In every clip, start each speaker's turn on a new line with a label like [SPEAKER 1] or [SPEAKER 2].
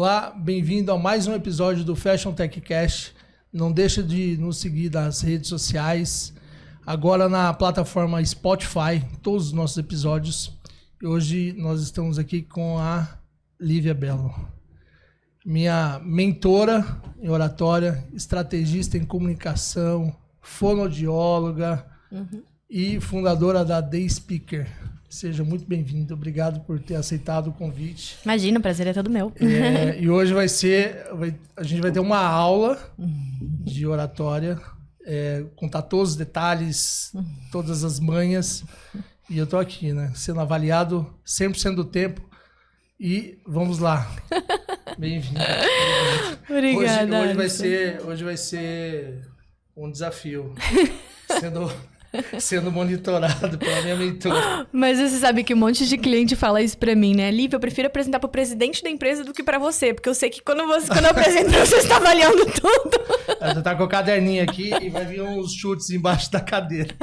[SPEAKER 1] Olá, bem-vindo a mais um episódio do Fashion Tech Cast. Não deixa de nos seguir nas redes sociais. Agora na plataforma Spotify, todos os nossos episódios. E hoje nós estamos aqui com a Lívia Bello, minha mentora em oratória, estrategista em comunicação, fonoaudióloga e fundadora da The Speaker. Seja muito bem-vindo, obrigado por ter aceitado o convite.
[SPEAKER 2] Imagina, o prazer é todo meu.
[SPEAKER 1] E hoje a gente vai ter uma aula de oratória, contar todos os detalhes, todas as manhas. E eu tô aqui, né? Sendo avaliado 100% do tempo. E vamos lá. Bem-vindo.
[SPEAKER 2] Obrigada.
[SPEAKER 1] Hoje vai ser um desafio. Sendo monitorado pela minha mentora.
[SPEAKER 2] Mas você sabe que um monte de cliente fala isso pra mim, né? Lívia, eu prefiro apresentar pro presidente da empresa do que pra você. Porque eu sei que quando eu apresento, você está avaliando tudo.
[SPEAKER 1] Você tá com o caderninho aqui e vai vir uns chutes embaixo da cadeira.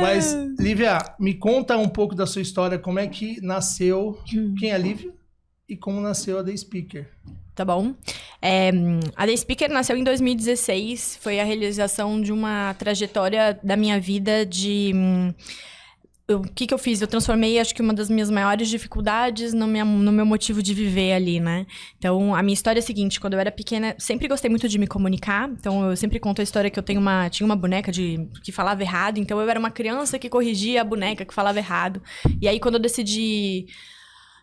[SPEAKER 1] Mas, Lívia, me conta um pouco da sua história. Como é que nasceu... Quem é a Lívia? E como nasceu a The Speaker?
[SPEAKER 2] Tá bom. A The Speaker nasceu em 2016. Foi a realização de uma trajetória da minha vida de... O que eu fiz? Eu transformei, acho que uma das minhas maiores dificuldades no meu motivo de viver ali, né? Então, a minha história é a seguinte. Quando eu era pequena, sempre gostei muito de me comunicar. Então, eu sempre conto a história que eu tinha uma boneca que falava errado. Então, eu era uma criança que corrigia a boneca que falava errado. E aí, quando eu decidi...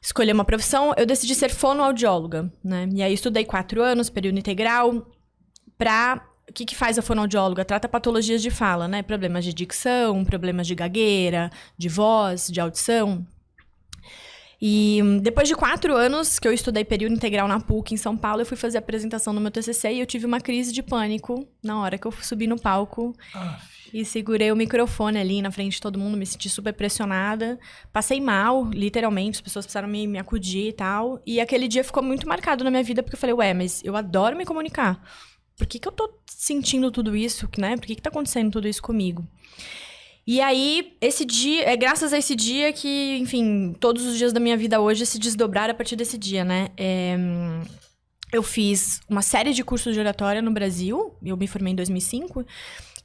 [SPEAKER 2] escolher uma profissão, eu decidi ser fonoaudióloga, né? E aí estudei 4 anos, período integral, pra... O que faz a fonoaudióloga? Trata patologias de fala, né? Problemas de dicção, problemas de gagueira, de voz, de audição. E depois de 4 anos que eu estudei período integral na PUC, em São Paulo, eu fui fazer a apresentação no meu TCC e eu tive uma crise de pânico na hora que eu subi no palco. E segurei o microfone ali na frente de todo mundo, me senti super pressionada. Passei mal, literalmente, as pessoas precisaram me acudir e tal. E aquele dia ficou muito marcado na minha vida, porque eu falei, mas eu adoro me comunicar. Por que eu tô sentindo tudo isso, né? Por que tá acontecendo tudo isso comigo? E aí, esse dia, é graças a esse dia que, enfim, todos os dias da minha vida hoje se desdobraram a partir desse dia, né? Eu fiz uma série de cursos de oratória no Brasil, eu me formei em 2005,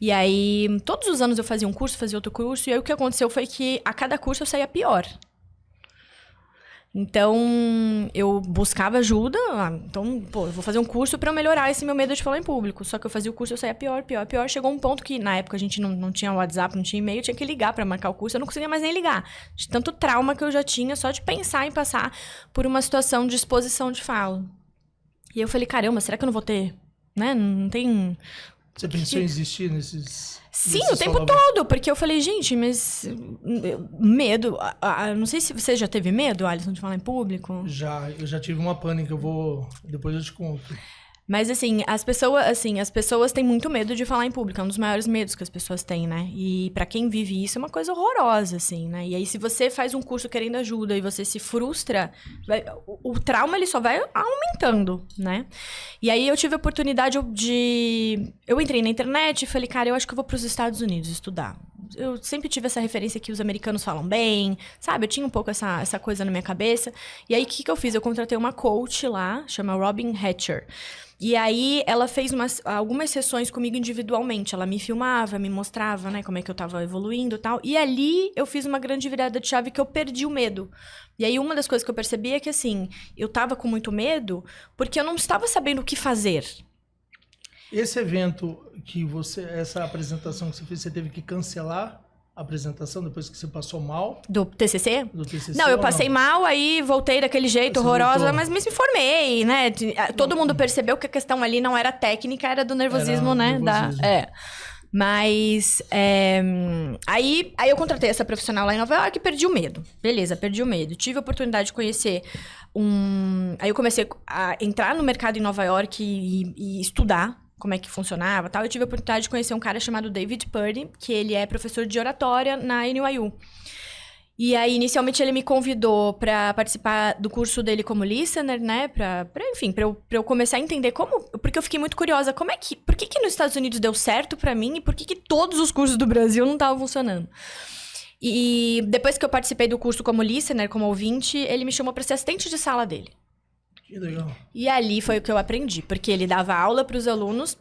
[SPEAKER 2] e aí todos os anos eu fazia um curso, fazia outro curso, e aí o que aconteceu foi que a cada curso eu saía pior. Então, eu buscava ajuda, então, eu vou fazer um curso pra eu melhorar esse meu medo de falar em público. Só que eu fazia o curso, eu saía pior. Chegou um ponto que, na época, a gente não tinha WhatsApp, não tinha e-mail, eu tinha que ligar pra marcar o curso, eu não conseguia mais nem ligar. De tanto trauma que eu já tinha, só de pensar em passar por uma situação de exposição de fala. E eu falei, caramba, será que eu não vou ter, né? Não tem...
[SPEAKER 1] Você pensou em existir nesses...
[SPEAKER 2] Sim, o tempo todo, porque eu falei, gente, mas medo, não sei se você já teve medo, Alisson, de falar em público.
[SPEAKER 1] Eu já tive uma pânica, depois eu te conto.
[SPEAKER 2] Mas assim, as pessoas têm muito medo de falar em público, é um dos maiores medos que as pessoas têm, né? E pra quem vive isso é uma coisa horrorosa, assim, né? E aí se você faz um curso querendo ajuda e você se frustra, o trauma ele só vai aumentando, né? E aí eu tive a oportunidade eu entrei na internet e falei, cara, eu acho que eu vou pros Estados Unidos estudar. Eu sempre tive essa referência que os americanos falam bem, sabe? Eu tinha um pouco essa coisa na minha cabeça. E aí, o que eu fiz? Eu contratei uma coach lá, chama Robin Hatcher. E aí, ela fez algumas sessões comigo individualmente. Ela me filmava, me mostrava, né, como é que eu tava evoluindo e tal. E ali, eu fiz uma grande virada de chave que eu perdi o medo. E aí, uma das coisas que eu percebi é que, assim, eu tava com muito medo porque eu não estava sabendo o que fazer.
[SPEAKER 1] Esse evento essa apresentação que você fez, você teve que cancelar a apresentação depois que você passou mal?
[SPEAKER 2] Do TCC?
[SPEAKER 1] Do TCC?
[SPEAKER 2] Não, eu passei mal, aí voltei daquele jeito horrorosa, mas me formei, né? Todo mundo percebeu que a questão ali não era técnica, era do nervosismo, né? Mas, aí eu contratei essa profissional lá em Nova York e perdi o medo. Beleza, perdi o medo. Tive a oportunidade de conhecer Aí eu comecei a entrar no mercado em Nova York e estudar como é que funcionava e tal. Eu tive a oportunidade de conhecer um cara chamado David Purdy, que ele é professor de oratória na NYU. E aí, inicialmente, ele me convidou para participar do curso dele como listener, né? Enfim, pra eu começar a entender como... Porque eu fiquei muito curiosa. Por que nos Estados Unidos deu certo para mim e por que todos os cursos do Brasil não estavam funcionando? E depois que eu participei do curso como listener, como ouvinte, ele me chamou para ser assistente de sala dele.
[SPEAKER 1] Que legal.
[SPEAKER 2] E ali foi o que eu aprendi, porque ele dava aula para os alunos.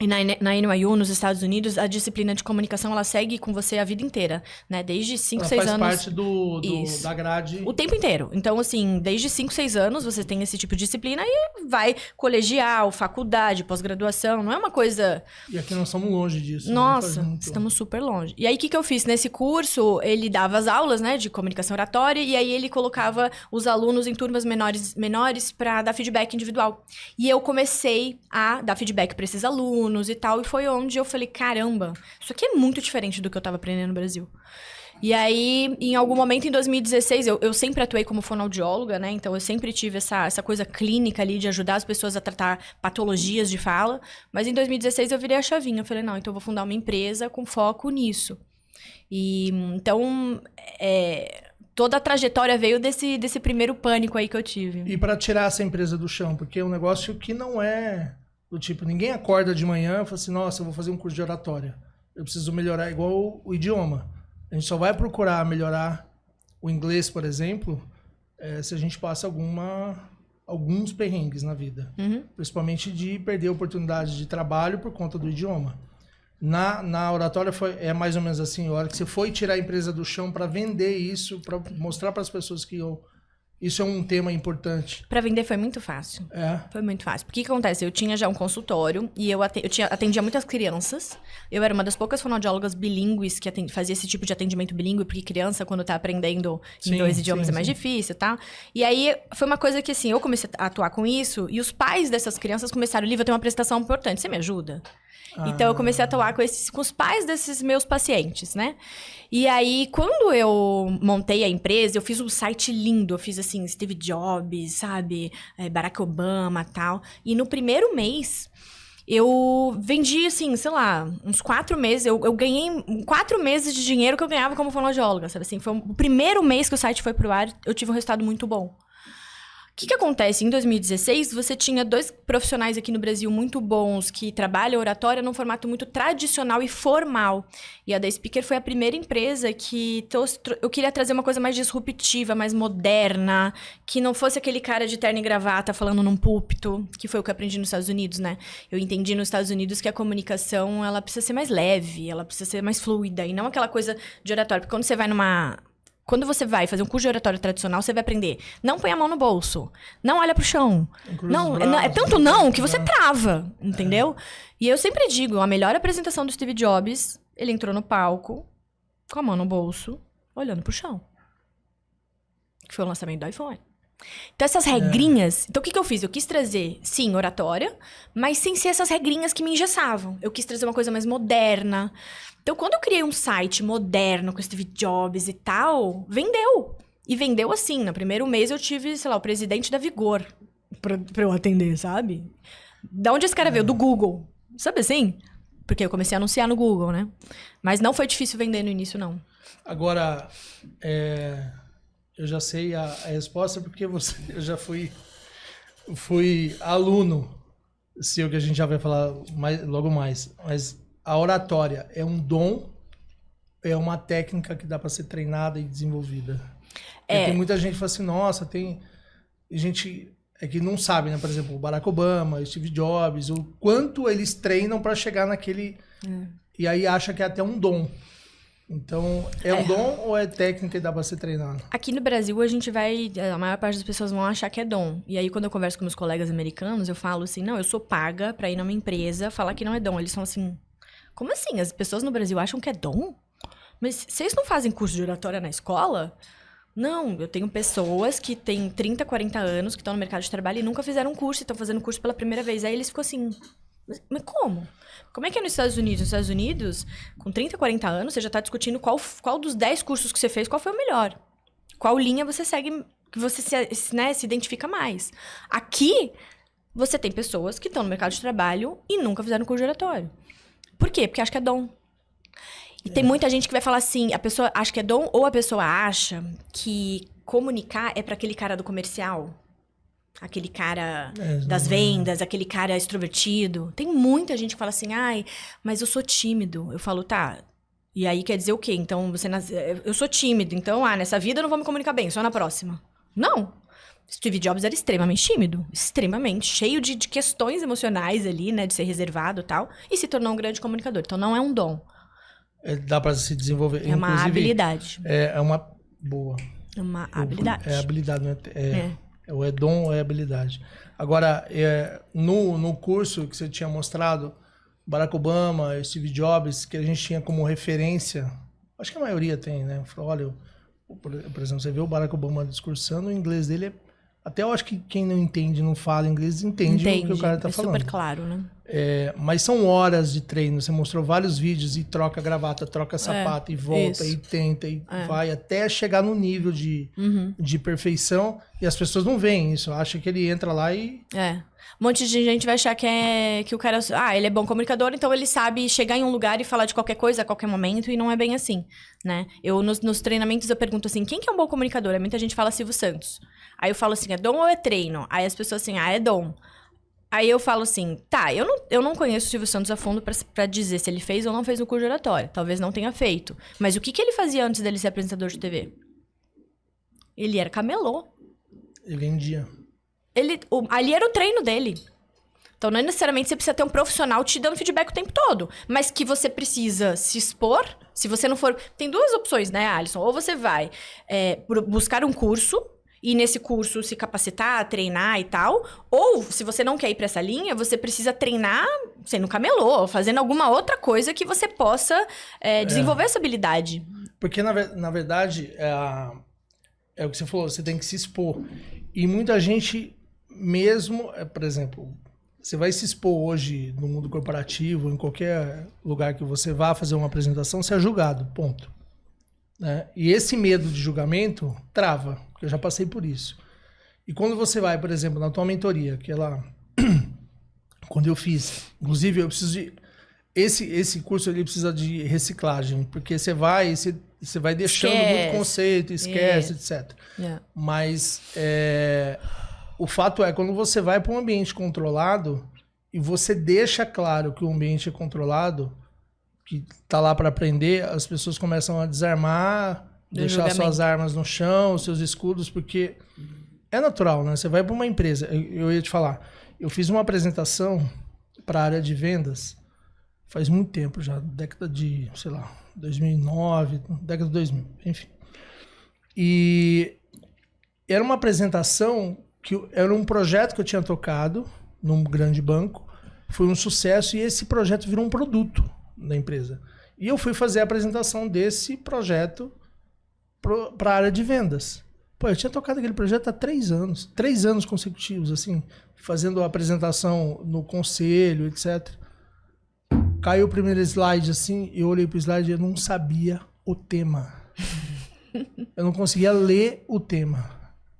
[SPEAKER 2] E na NYU, nos Estados Unidos, a disciplina de comunicação, ela segue com você a vida inteira, né? Desde 5, 6 anos.
[SPEAKER 1] Faz parte da grade.
[SPEAKER 2] O tempo inteiro. Então, assim, desde 5, 6 anos, você tem esse tipo de disciplina e vai colegial, faculdade, pós-graduação. Não é uma coisa...
[SPEAKER 1] E aqui nós estamos longe disso.
[SPEAKER 2] Nossa, estamos super longe. E aí, o que eu fiz? Nesse curso, ele dava as aulas, né, de comunicação oratória, e aí ele colocava os alunos em turmas menores para dar feedback individual. E eu comecei a dar feedback para esses alunos, e tal, e foi onde eu falei, caramba, isso aqui é muito diferente do que eu tava aprendendo no Brasil. E aí, em algum momento, em 2016, eu sempre atuei como fonoaudióloga, né, então eu sempre tive essa coisa clínica ali de ajudar as pessoas a tratar patologias de fala, mas em 2016 eu virei a chavinha, eu falei, não, então eu vou fundar uma empresa com foco nisso. E, então, toda a trajetória veio desse primeiro pânico aí que eu tive.
[SPEAKER 1] E para tirar essa empresa do chão, porque é um negócio que não é... Do tipo, ninguém acorda de manhã e fala assim, nossa, eu vou fazer um curso de oratória. Eu preciso melhorar igual o idioma. A gente só vai procurar melhorar o inglês, por exemplo, se a gente passa alguns perrengues na vida.
[SPEAKER 2] Uhum.
[SPEAKER 1] Principalmente de perder oportunidade de trabalho por conta do idioma. Na oratória é mais ou menos assim, a hora que você foi tirar a empresa do chão para vender isso, para mostrar para as pessoas que isso é um tema importante.
[SPEAKER 2] Pra vender foi muito fácil. Foi muito fácil. Porque o que acontece? Eu tinha já um consultório e eu atendia muitas crianças. Eu era uma das poucas fonoaudiólogas bilíngues que fazia esse tipo de atendimento bilíngue, porque criança, quando tá aprendendo em 2 idiomas, é mais difícil e tal. E aí, foi uma coisa que, assim, eu comecei a atuar com isso e os pais dessas crianças começaram, Lívia, eu tenho uma prestação importante, você me ajuda? Então, eu comecei a atuar com os pais desses meus pacientes, né? E aí, quando eu montei a empresa, eu fiz um site lindo. Eu fiz, assim, Steve Jobs, sabe? Barack Obama e tal. E no primeiro mês, eu vendi, assim, sei lá, uns 4 meses. Eu ganhei 4 meses de dinheiro que eu ganhava como fonoaudióloga, sabe? Assim, foi o primeiro mês que o site foi pro ar, eu tive um resultado muito bom. O que acontece? Em 2016, você tinha 2 profissionais aqui no Brasil muito bons que trabalham oratória num formato muito tradicional e formal. E a The Speaker foi a primeira empresa que eu queria trazer uma coisa mais disruptiva, mais moderna, que não fosse aquele cara de terno e gravata falando num púlpito, que foi o que eu aprendi nos Estados Unidos, né? Eu entendi nos Estados Unidos que a comunicação, ela precisa ser mais leve, ela precisa ser mais fluida, e não aquela coisa de oratória. Porque quando você vai fazer um curso de oratória tradicional, você vai aprender. Não põe a mão no bolso. Não olha pro chão. É tanto não que você trava, entendeu? E eu sempre digo, a melhor apresentação do Steve Jobs, ele entrou no palco, com a mão no bolso, olhando pro chão. Que foi o lançamento do iPhone. Então, essas regrinhas... Então, o que eu fiz? Eu quis trazer, sim, oratória, mas sem ser essas regrinhas que me engessavam. Eu quis trazer uma coisa mais moderna. Então, quando eu criei um site moderno com Steve Jobs e tal, vendeu. E vendeu assim. No primeiro mês, eu tive, sei lá, o presidente da Vigor pra eu atender, sabe? Da onde esse cara veio? Do Google. Sabe assim? Porque eu comecei a anunciar no Google, né? Mas não foi difícil vender no início, não.
[SPEAKER 1] Agora, eu já sei a resposta porque eu já fui aluno seu, que a gente já vai falar logo mais. Mas a oratória é um dom, é uma técnica que dá para ser treinada e desenvolvida? Tem muita gente que fala assim, nossa, tem gente que não sabe, né? Por exemplo, o Barack Obama, o Steve Jobs, o quanto eles treinam para chegar naquele... E aí acha que é até um dom. Então, é um dom ou é técnica e dá pra ser treinado? Aqui
[SPEAKER 2] no Brasil, a maior parte das pessoas vão achar que é dom. E aí, quando eu converso com meus colegas americanos, eu falo assim, não, eu sou paga pra ir numa empresa falar que não é dom. Eles falam assim, como assim? As pessoas no Brasil acham que é dom? Mas vocês não fazem curso de oratória na escola? Não, eu tenho pessoas que têm 30, 40 anos, que estão no mercado de trabalho e nunca fizeram curso, e estão fazendo curso pela primeira vez. Aí eles ficam assim, mas como? Como é que é nos Estados Unidos? Nos Estados Unidos, com 30, 40 anos, você já está discutindo qual dos 10 cursos que você fez, qual foi o melhor. Qual linha você segue, que você se identifica mais. Aqui, você tem pessoas que estão no mercado de trabalho e nunca fizeram curso de oratório. Por quê? Porque acha que é dom. E tem muita gente que vai falar assim, a pessoa acha que é dom ou a pessoa acha que comunicar é para aquele cara do comercial. Aquele cara das vendas, aquele cara extrovertido. Tem muita gente que fala assim, ai, mas eu sou tímido. Eu falo, tá, e aí quer dizer o quê? Então, eu sou tímido, então, nessa vida eu não vou me comunicar bem, só na próxima. Não. Steve Jobs era extremamente tímido, extremamente, cheio de questões emocionais ali, né, de ser reservado e tal, e se tornou um grande comunicador. Então não é um dom.
[SPEAKER 1] Dá para se desenvolver.
[SPEAKER 2] É uma habilidade.
[SPEAKER 1] É uma boa.
[SPEAKER 2] É uma habilidade.
[SPEAKER 1] É habilidade, né? Ou é dom ou é habilidade. Agora, no curso que você tinha mostrado, Barack Obama, Steve Jobs, que a gente tinha como referência, acho que a maioria tem, né? Olha, por exemplo, você vê o Barack Obama discursando, o inglês dele é... Até eu acho que quem não entende, não fala inglês, entende o que o cara tá falando.
[SPEAKER 2] É super claro, né?
[SPEAKER 1] Mas são horas de treino. Você mostrou vários vídeos e troca gravata, troca sapato e volta e tenta e vai até chegar no nível de perfeição. E as pessoas não veem isso. Acham que ele entra lá e...
[SPEAKER 2] Um monte de gente vai achar que o cara... ele é bom comunicador, então ele sabe chegar em um lugar e falar de qualquer coisa a qualquer momento, e não é bem assim, né? Nos treinamentos eu pergunto assim, quem que é um bom comunicador? Aí muita gente fala Silvio Santos. Aí eu falo assim, é dom ou é treino? Aí as pessoas assim, é dom. Aí eu falo assim, eu não conheço o Silvio Santos a fundo pra dizer se ele fez ou não fez o curso de oratória. Talvez não tenha feito. Mas o que ele fazia antes dele ser apresentador de TV? Ele era camelô.
[SPEAKER 1] Ele vendia.
[SPEAKER 2] Ali era o treino dele. Então, não necessariamente você precisa ter um profissional te dando feedback o tempo todo. Mas que você precisa se expor. Se você não for... Tem duas opções, né, Alisson? Ou você vai buscar um curso... E nesse curso se capacitar, treinar e tal. Ou, se você não quer ir pra essa linha, você precisa treinar sendo camelô, fazendo alguma outra coisa que você possa desenvolver essa habilidade.
[SPEAKER 1] Porque, na verdade, é o que você falou, você tem que se expor. E muita gente mesmo, por exemplo, você vai se expor hoje no mundo corporativo, em qualquer lugar que você vá fazer uma apresentação, você é julgado, ponto. Né? E esse medo de julgamento trava, porque eu já passei por isso. E quando você vai, por exemplo, na tua mentoria, que ela... quando eu fiz, inclusive eu preciso de... Esse curso ele precisa de reciclagem, porque você vai deixando muito conceito, esquece, etc. Mas o fato é, quando você vai para um ambiente controlado e você deixa claro que o ambiente é controlado, que tá lá para aprender, as pessoas começam a desarmar, deixar suas armas no chão, seus escudos, porque é natural, né? Você vai para uma empresa, eu ia te falar, eu fiz uma apresentação para a área de vendas faz muito tempo já, década de, sei lá, 2009, década de 2000, enfim. E era uma apresentação era um projeto que eu tinha tocado num grande banco, foi um sucesso e esse projeto virou um produto da empresa. E eu fui fazer a apresentação desse projeto para a área de vendas. Pô, eu tinha tocado aquele projeto há 3 anos. 3 anos consecutivos, assim, fazendo a apresentação no conselho, etc. Caiu o primeiro slide, assim, eu olhei pro slide e eu não sabia o tema. Eu não conseguia ler o tema.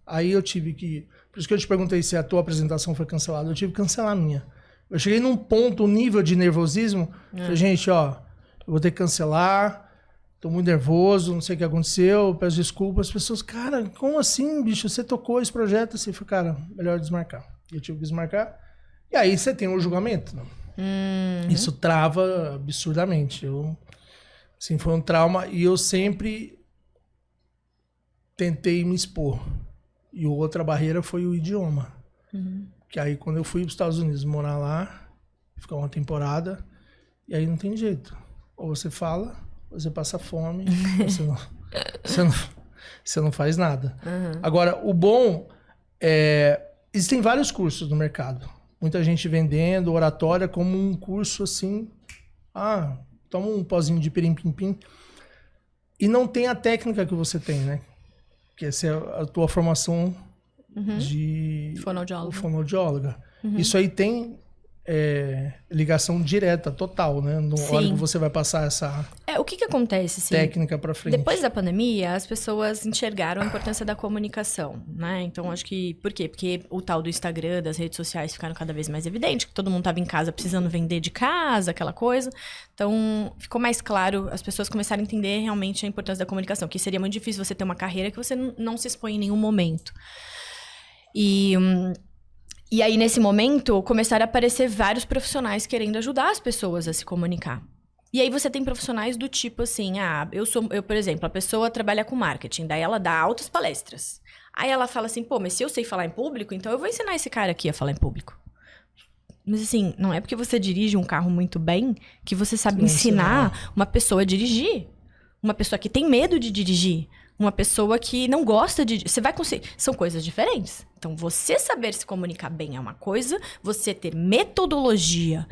[SPEAKER 1] Aí eu tive que... Por isso que eu te perguntei se a tua apresentação foi cancelada. Eu tive que cancelar a minha. Eu cheguei num ponto, um nível de nervosismo. Falei, gente, ó, eu vou ter que cancelar. Tô muito nervoso, não sei o que aconteceu. Peço desculpas. As pessoas, cara, como assim, bicho? Você tocou esse projeto? Assim, foi, cara, melhor desmarcar. Eu tive que desmarcar. E aí você tem o julgamento, né? Isso trava absurdamente. Assim, foi um trauma. E eu sempre tentei me expor. E outra barreira foi o idioma. Que aí quando eu fui para os Estados Unidos morar lá, ficar uma temporada, e aí não tem jeito. Ou você fala, ou você passa fome, você não faz nada. Agora, o bom existem vários cursos no mercado. Muita gente vendendo oratória como um curso assim, toma um pozinho de pirim-pim-pim. E não tem a técnica que você tem, né? Que essa é a tua formação de fonoaudióloga. Isso aí tem ligação direta, total, né? Na hora que você vai passar essa
[SPEAKER 2] o que acontece, assim,
[SPEAKER 1] técnica para frente.
[SPEAKER 2] Depois da pandemia, as pessoas enxergaram a importância da comunicação, né? Então, acho que... Por quê? Porque o tal do Instagram, das redes sociais ficaram cada vez mais evidente, que todo mundo estava em casa precisando vender de casa, aquela coisa. Então, ficou mais claro, as pessoas começaram a entender realmente a importância da comunicação, que seria muito difícil você ter uma carreira que você não se expõe em nenhum momento. E aí, nesse momento, começaram a aparecer vários profissionais querendo ajudar as pessoas a se comunicar. E aí você tem profissionais do tipo assim, eu, por exemplo, a pessoa trabalha com marketing, daí ela dá altas palestras. Aí ela fala assim, pô, mas se eu sei falar em público, então eu vou ensinar esse cara aqui a falar em público. Mas assim, não é porque você dirige um carro muito bem que você sabe ensinar uma pessoa a dirigir. Uma pessoa que tem medo de dirigir. Uma pessoa que não gosta de... Você vai conseguir... São coisas diferentes. Então, você saber se comunicar bem é uma coisa. Você ter metodologia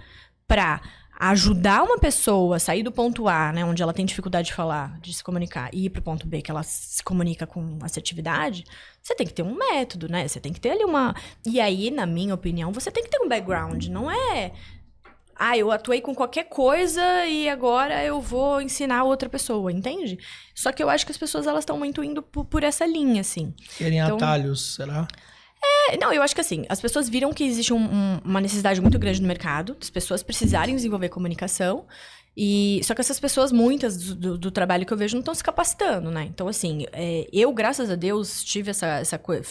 [SPEAKER 2] para ajudar uma pessoa a sair do ponto A, né, onde ela tem dificuldade de falar, de se comunicar, e ir pro ponto B, que ela se comunica com assertividade, você tem que ter um método, né? Você tem que ter ali uma... E aí, na minha opinião, você tem que ter um background. Não é... eu atuei com qualquer coisa e agora eu vou ensinar outra pessoa, entende? Só que eu acho que as pessoas, elas estão muito indo por essa linha, assim.
[SPEAKER 1] Querem atalhos, será?
[SPEAKER 2] Não, eu acho que assim, as pessoas viram que existe uma necessidade muito grande no mercado, das pessoas precisarem desenvolver comunicação, só que essas pessoas, muitas do trabalho que eu vejo, não estão se capacitando, né? Então, assim, eu, graças a Deus, tive essa coisa,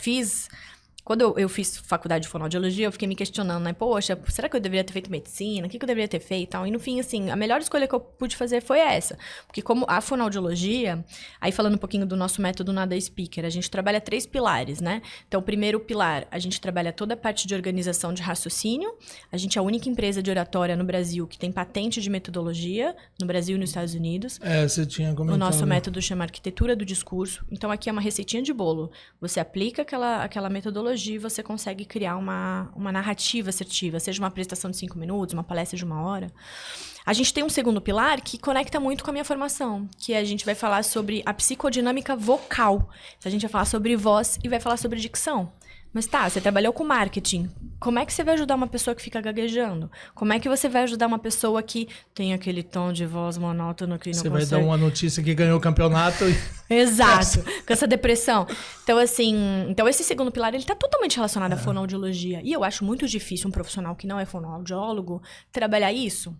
[SPEAKER 2] Quando eu fiz faculdade de fonoaudiologia, eu fiquei me questionando, né? Poxa, será que eu deveria ter feito medicina? O que eu deveria ter feito e tal? E no fim, assim, a melhor escolha que eu pude fazer foi essa. Porque como a fonoaudiologia, aí falando um pouquinho do nosso método Nada Speaker, a gente trabalha 3 pilares, né? Então, o primeiro pilar, a gente trabalha toda a parte de organização de raciocínio. A gente é a única empresa de oratória no Brasil que tem patente de metodologia, no Brasil e nos Estados Unidos.
[SPEAKER 1] Você tinha comentado.
[SPEAKER 2] O nosso método chama arquitetura do discurso. Então, aqui é uma receitinha de bolo. Você aplica aquela metodologia e você consegue criar uma narrativa assertiva, seja uma apresentação de 5 minutos, uma palestra de 1 hora. A gente tem um segundo pilar que conecta muito com a minha formação, que a gente vai falar sobre a psicodinâmica vocal. A gente vai falar sobre voz e vai falar sobre dicção. Mas você trabalhou com marketing. Como é que você vai ajudar uma pessoa que fica gaguejando? Como é que você vai ajudar uma pessoa que tem aquele tom de voz monótono que não consegue...
[SPEAKER 1] Você vai dar uma notícia que ganhou o campeonato e...
[SPEAKER 2] Exato, com essa depressão. Então, assim, esse segundo pilar, ele tá totalmente relacionado à fonoaudiologia. E eu acho muito difícil um profissional que não é fonoaudiólogo trabalhar isso.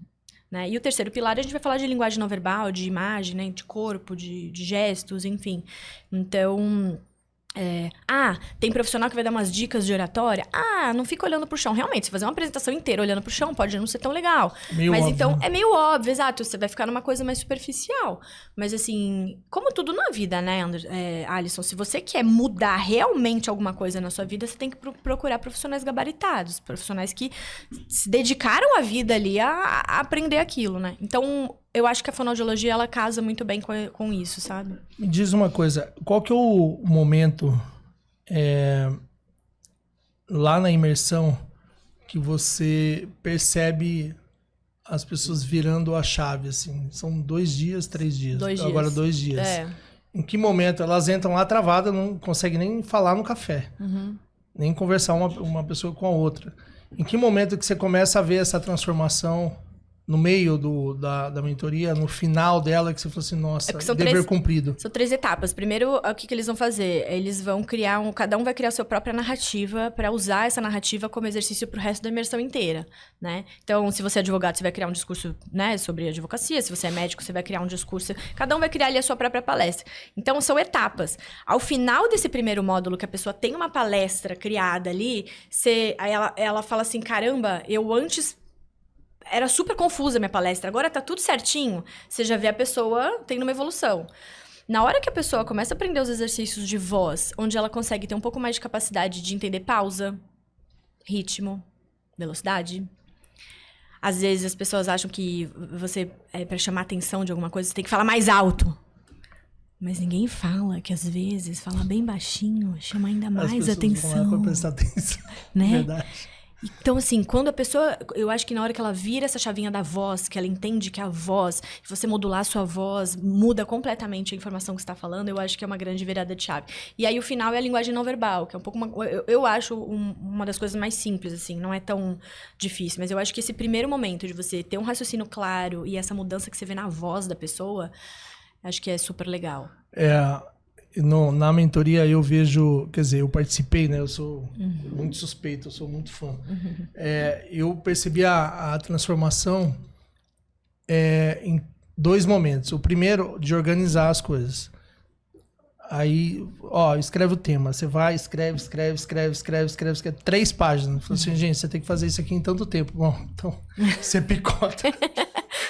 [SPEAKER 2] Né? E o terceiro pilar, a gente vai falar de linguagem não verbal, de imagem, né? De corpo, de gestos, enfim. Então... tem profissional que vai dar umas dicas de oratória. Não fica olhando pro chão. Realmente, se fazer uma apresentação inteira olhando pro chão, pode não ser tão legal. Mas óbvio. Então, é meio óbvio, exato. Você vai ficar numa coisa mais superficial. Mas assim, como tudo na vida, né, Alisson? Se você quer mudar realmente alguma coisa na sua vida, você tem que procurar profissionais gabaritados. Profissionais que se dedicaram a vida ali a aprender aquilo, né? Então... eu acho que a fonoaudiologia, ela casa muito bem com isso, sabe?
[SPEAKER 1] Me diz uma coisa, qual que é o momento lá na imersão que você percebe as pessoas virando a chave, assim? São 2 dias, 3 dias?
[SPEAKER 2] 2 dias.
[SPEAKER 1] Agora 2 dias. Em que momento elas entram lá travadas, não conseguem nem falar no café, nem conversar uma pessoa com a outra? Em que momento que você começa a ver essa transformação... no meio da mentoria, no final dela, que você falou assim, nossa, dever cumprido.
[SPEAKER 2] São 3 etapas. Primeiro, o que eles vão fazer? Eles vão criar, cada um vai criar a sua própria narrativa para usar essa narrativa como exercício pro resto da imersão inteira, né? Então, se você é advogado, você vai criar um discurso, né, sobre advocacia. Se você é médico, você vai criar um discurso. Cada um vai criar ali a sua própria palestra. Então, são etapas. Ao final desse primeiro módulo, que a pessoa tem uma palestra criada ali, aí ela fala assim, caramba, eu antes... era super confusa a minha palestra, agora tá tudo certinho. Você já vê a pessoa tendo uma evolução. Na hora que a pessoa começa a aprender os exercícios de voz, onde ela consegue ter um pouco mais de capacidade de entender pausa, ritmo, velocidade. Às vezes as pessoas acham que você, para chamar atenção de alguma coisa, você tem que falar mais alto. Mas ninguém fala que às vezes falar bem baixinho chama ainda mais atenção.
[SPEAKER 1] Vão lá pra prestar atenção.
[SPEAKER 2] Né?
[SPEAKER 1] Verdade.
[SPEAKER 2] Então, assim, quando a pessoa... eu acho que na hora que ela vira essa chavinha da voz, que ela entende que a voz, se você modular a sua voz, muda completamente a informação que você está falando, eu acho que é uma grande virada de chave. E aí, o final é a linguagem não verbal, que é um pouco... eu acho uma das coisas mais simples, assim, não é tão difícil. Mas eu acho que esse primeiro momento de você ter um raciocínio claro e essa mudança que você vê na voz da pessoa, acho que é super legal.
[SPEAKER 1] Na mentoria eu vejo, quer dizer, eu participei, né? Eu sou muito suspeito, eu sou muito fã. Eu percebi a transformação em 2 momentos. O primeiro, de organizar as coisas. Aí, escreve o tema. Você vai, escreve 3 páginas. Falei assim, gente, você tem que fazer isso aqui em tanto tempo. Bom, então, você picota.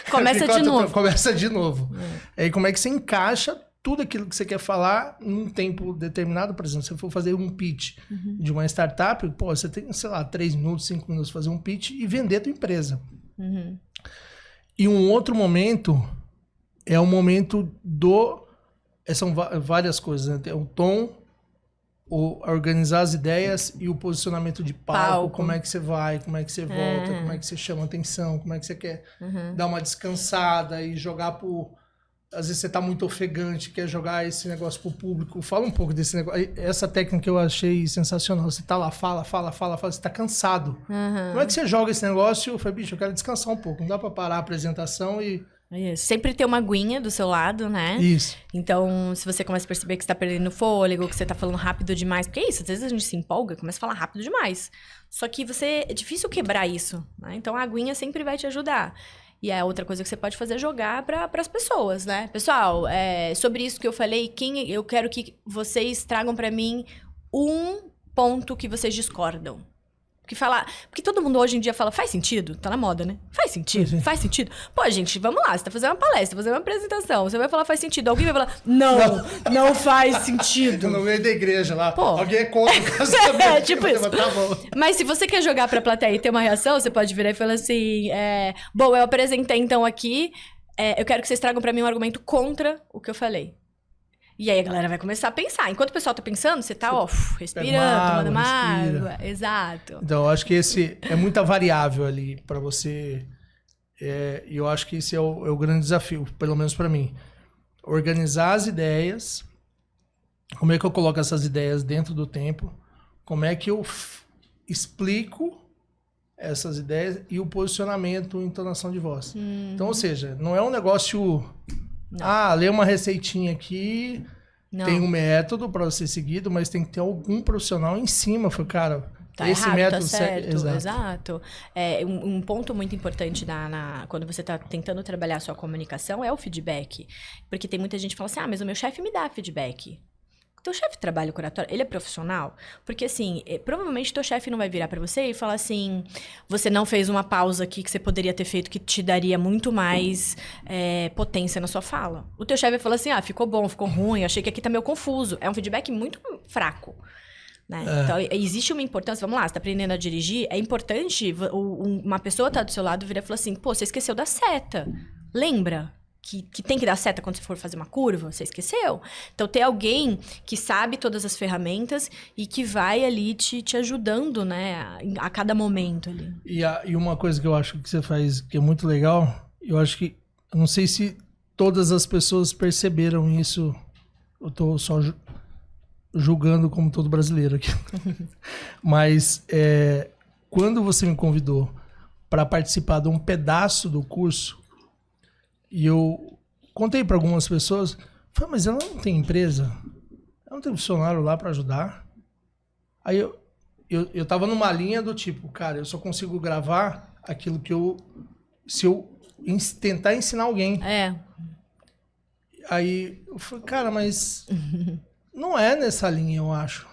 [SPEAKER 2] Começa de novo.
[SPEAKER 1] Começa de novo. Aí como é que você encaixa tudo aquilo que você quer falar num tempo determinado? Por exemplo, se você for fazer um pitch de uma startup, pô, você tem, sei lá, 3 minutos, 5 minutos fazer um pitch e vender a tua empresa. E um outro momento é o momento são várias coisas, né? Tem o tom, organizar as ideias e o posicionamento de palco. Como é que você vai, como é que você volta, como é que você chama atenção, como é que você quer dar uma descansada e jogar pro... Às vezes você tá muito ofegante, quer jogar esse negócio pro público. Fala um pouco desse negócio. Essa técnica eu achei sensacional. Você tá lá, fala, você tá cansado. Como é que você joga esse negócio? Eu falei, bicho, eu quero descansar um pouco. Não dá pra parar a apresentação e...
[SPEAKER 2] Isso. Sempre ter uma aguinha do seu lado, né?
[SPEAKER 1] Isso.
[SPEAKER 2] Então, se você começa a perceber que você tá perdendo fôlego, que você tá falando rápido demais, porque é isso, às vezes a gente se empolga, começa a falar rápido demais. Só que é difícil quebrar isso, né? Então, a aguinha sempre vai te ajudar. E a outra coisa que você pode fazer é jogar para as pessoas, né? Pessoal, sobre isso que eu falei, eu quero que vocês tragam para mim um ponto que vocês discordam. Porque todo mundo hoje em dia fala, faz sentido? Tá na moda, né? Faz sentido?
[SPEAKER 1] Sim.
[SPEAKER 2] Faz sentido? Pô, gente, vamos lá, você tá fazendo uma palestra, fazendo uma apresentação, você vai falar faz sentido. Alguém vai falar, não faz sentido.
[SPEAKER 1] No meio da igreja lá,
[SPEAKER 2] pô.
[SPEAKER 1] Alguém é contra o casamento.
[SPEAKER 2] Tipo isso.
[SPEAKER 1] Tá bom.
[SPEAKER 2] Mas se você quer jogar pra plateia e ter uma reação, você pode virar e falar assim, bom, eu apresentei então aqui, eu quero que vocês tragam pra mim um argumento contra o que eu falei. E aí a galera vai começar a pensar. Enquanto o pessoal tá pensando, você tá, respirando, tomando uma água. Exato.
[SPEAKER 1] Então, eu acho que esse é muita variável ali pra você. E eu acho que esse é o grande desafio, pelo menos pra mim. Organizar as ideias. Como é que eu coloco essas ideias dentro do tempo? Como é que eu explico essas ideias e o posicionamento, entonação de voz. Então, ou seja, não é um negócio... lê uma receitinha aqui, tem um método para ser seguido, mas tem que ter algum profissional em cima. Foi, cara,
[SPEAKER 2] tá
[SPEAKER 1] esse
[SPEAKER 2] errado,
[SPEAKER 1] método...
[SPEAKER 2] Tá certo,
[SPEAKER 1] Exato.
[SPEAKER 2] Um ponto muito importante quando você está tentando trabalhar a sua comunicação é o feedback. Porque tem muita gente que fala assim, mas o meu chefe me dá feedback. O teu chefe trabalha com oratória, ele é profissional? Porque, assim, provavelmente teu chefe não vai virar pra você e falar assim, você não fez uma pausa aqui que você poderia ter feito que te daria muito mais potência na sua fala. O teu chefe vai falar assim, ficou bom, ficou ruim, achei que aqui tá meio confuso. É um feedback muito fraco, né? Então, existe uma importância, vamos lá, você tá aprendendo a dirigir, é importante uma pessoa tá do seu lado virar e falar assim, pô, você esqueceu da seta, lembra? Que tem que dar seta quando você for fazer uma curva, você esqueceu? Então, ter alguém que sabe todas as ferramentas e que vai ali te ajudando, né? A cada momento ali.
[SPEAKER 1] E uma coisa que eu acho que você faz que é muito legal, eu não sei se todas as pessoas perceberam isso, eu tô só julgando como todo brasileiro aqui. Mas, quando você me convidou para participar de um pedaço do curso, e eu contei para algumas pessoas, falei, mas ela não tem empresa? Ela não tem funcionário lá para ajudar? Aí eu tava numa linha do tipo, cara, eu só consigo gravar aquilo que se eu tentar ensinar alguém. Aí eu falei, cara, mas não é nessa linha, eu acho.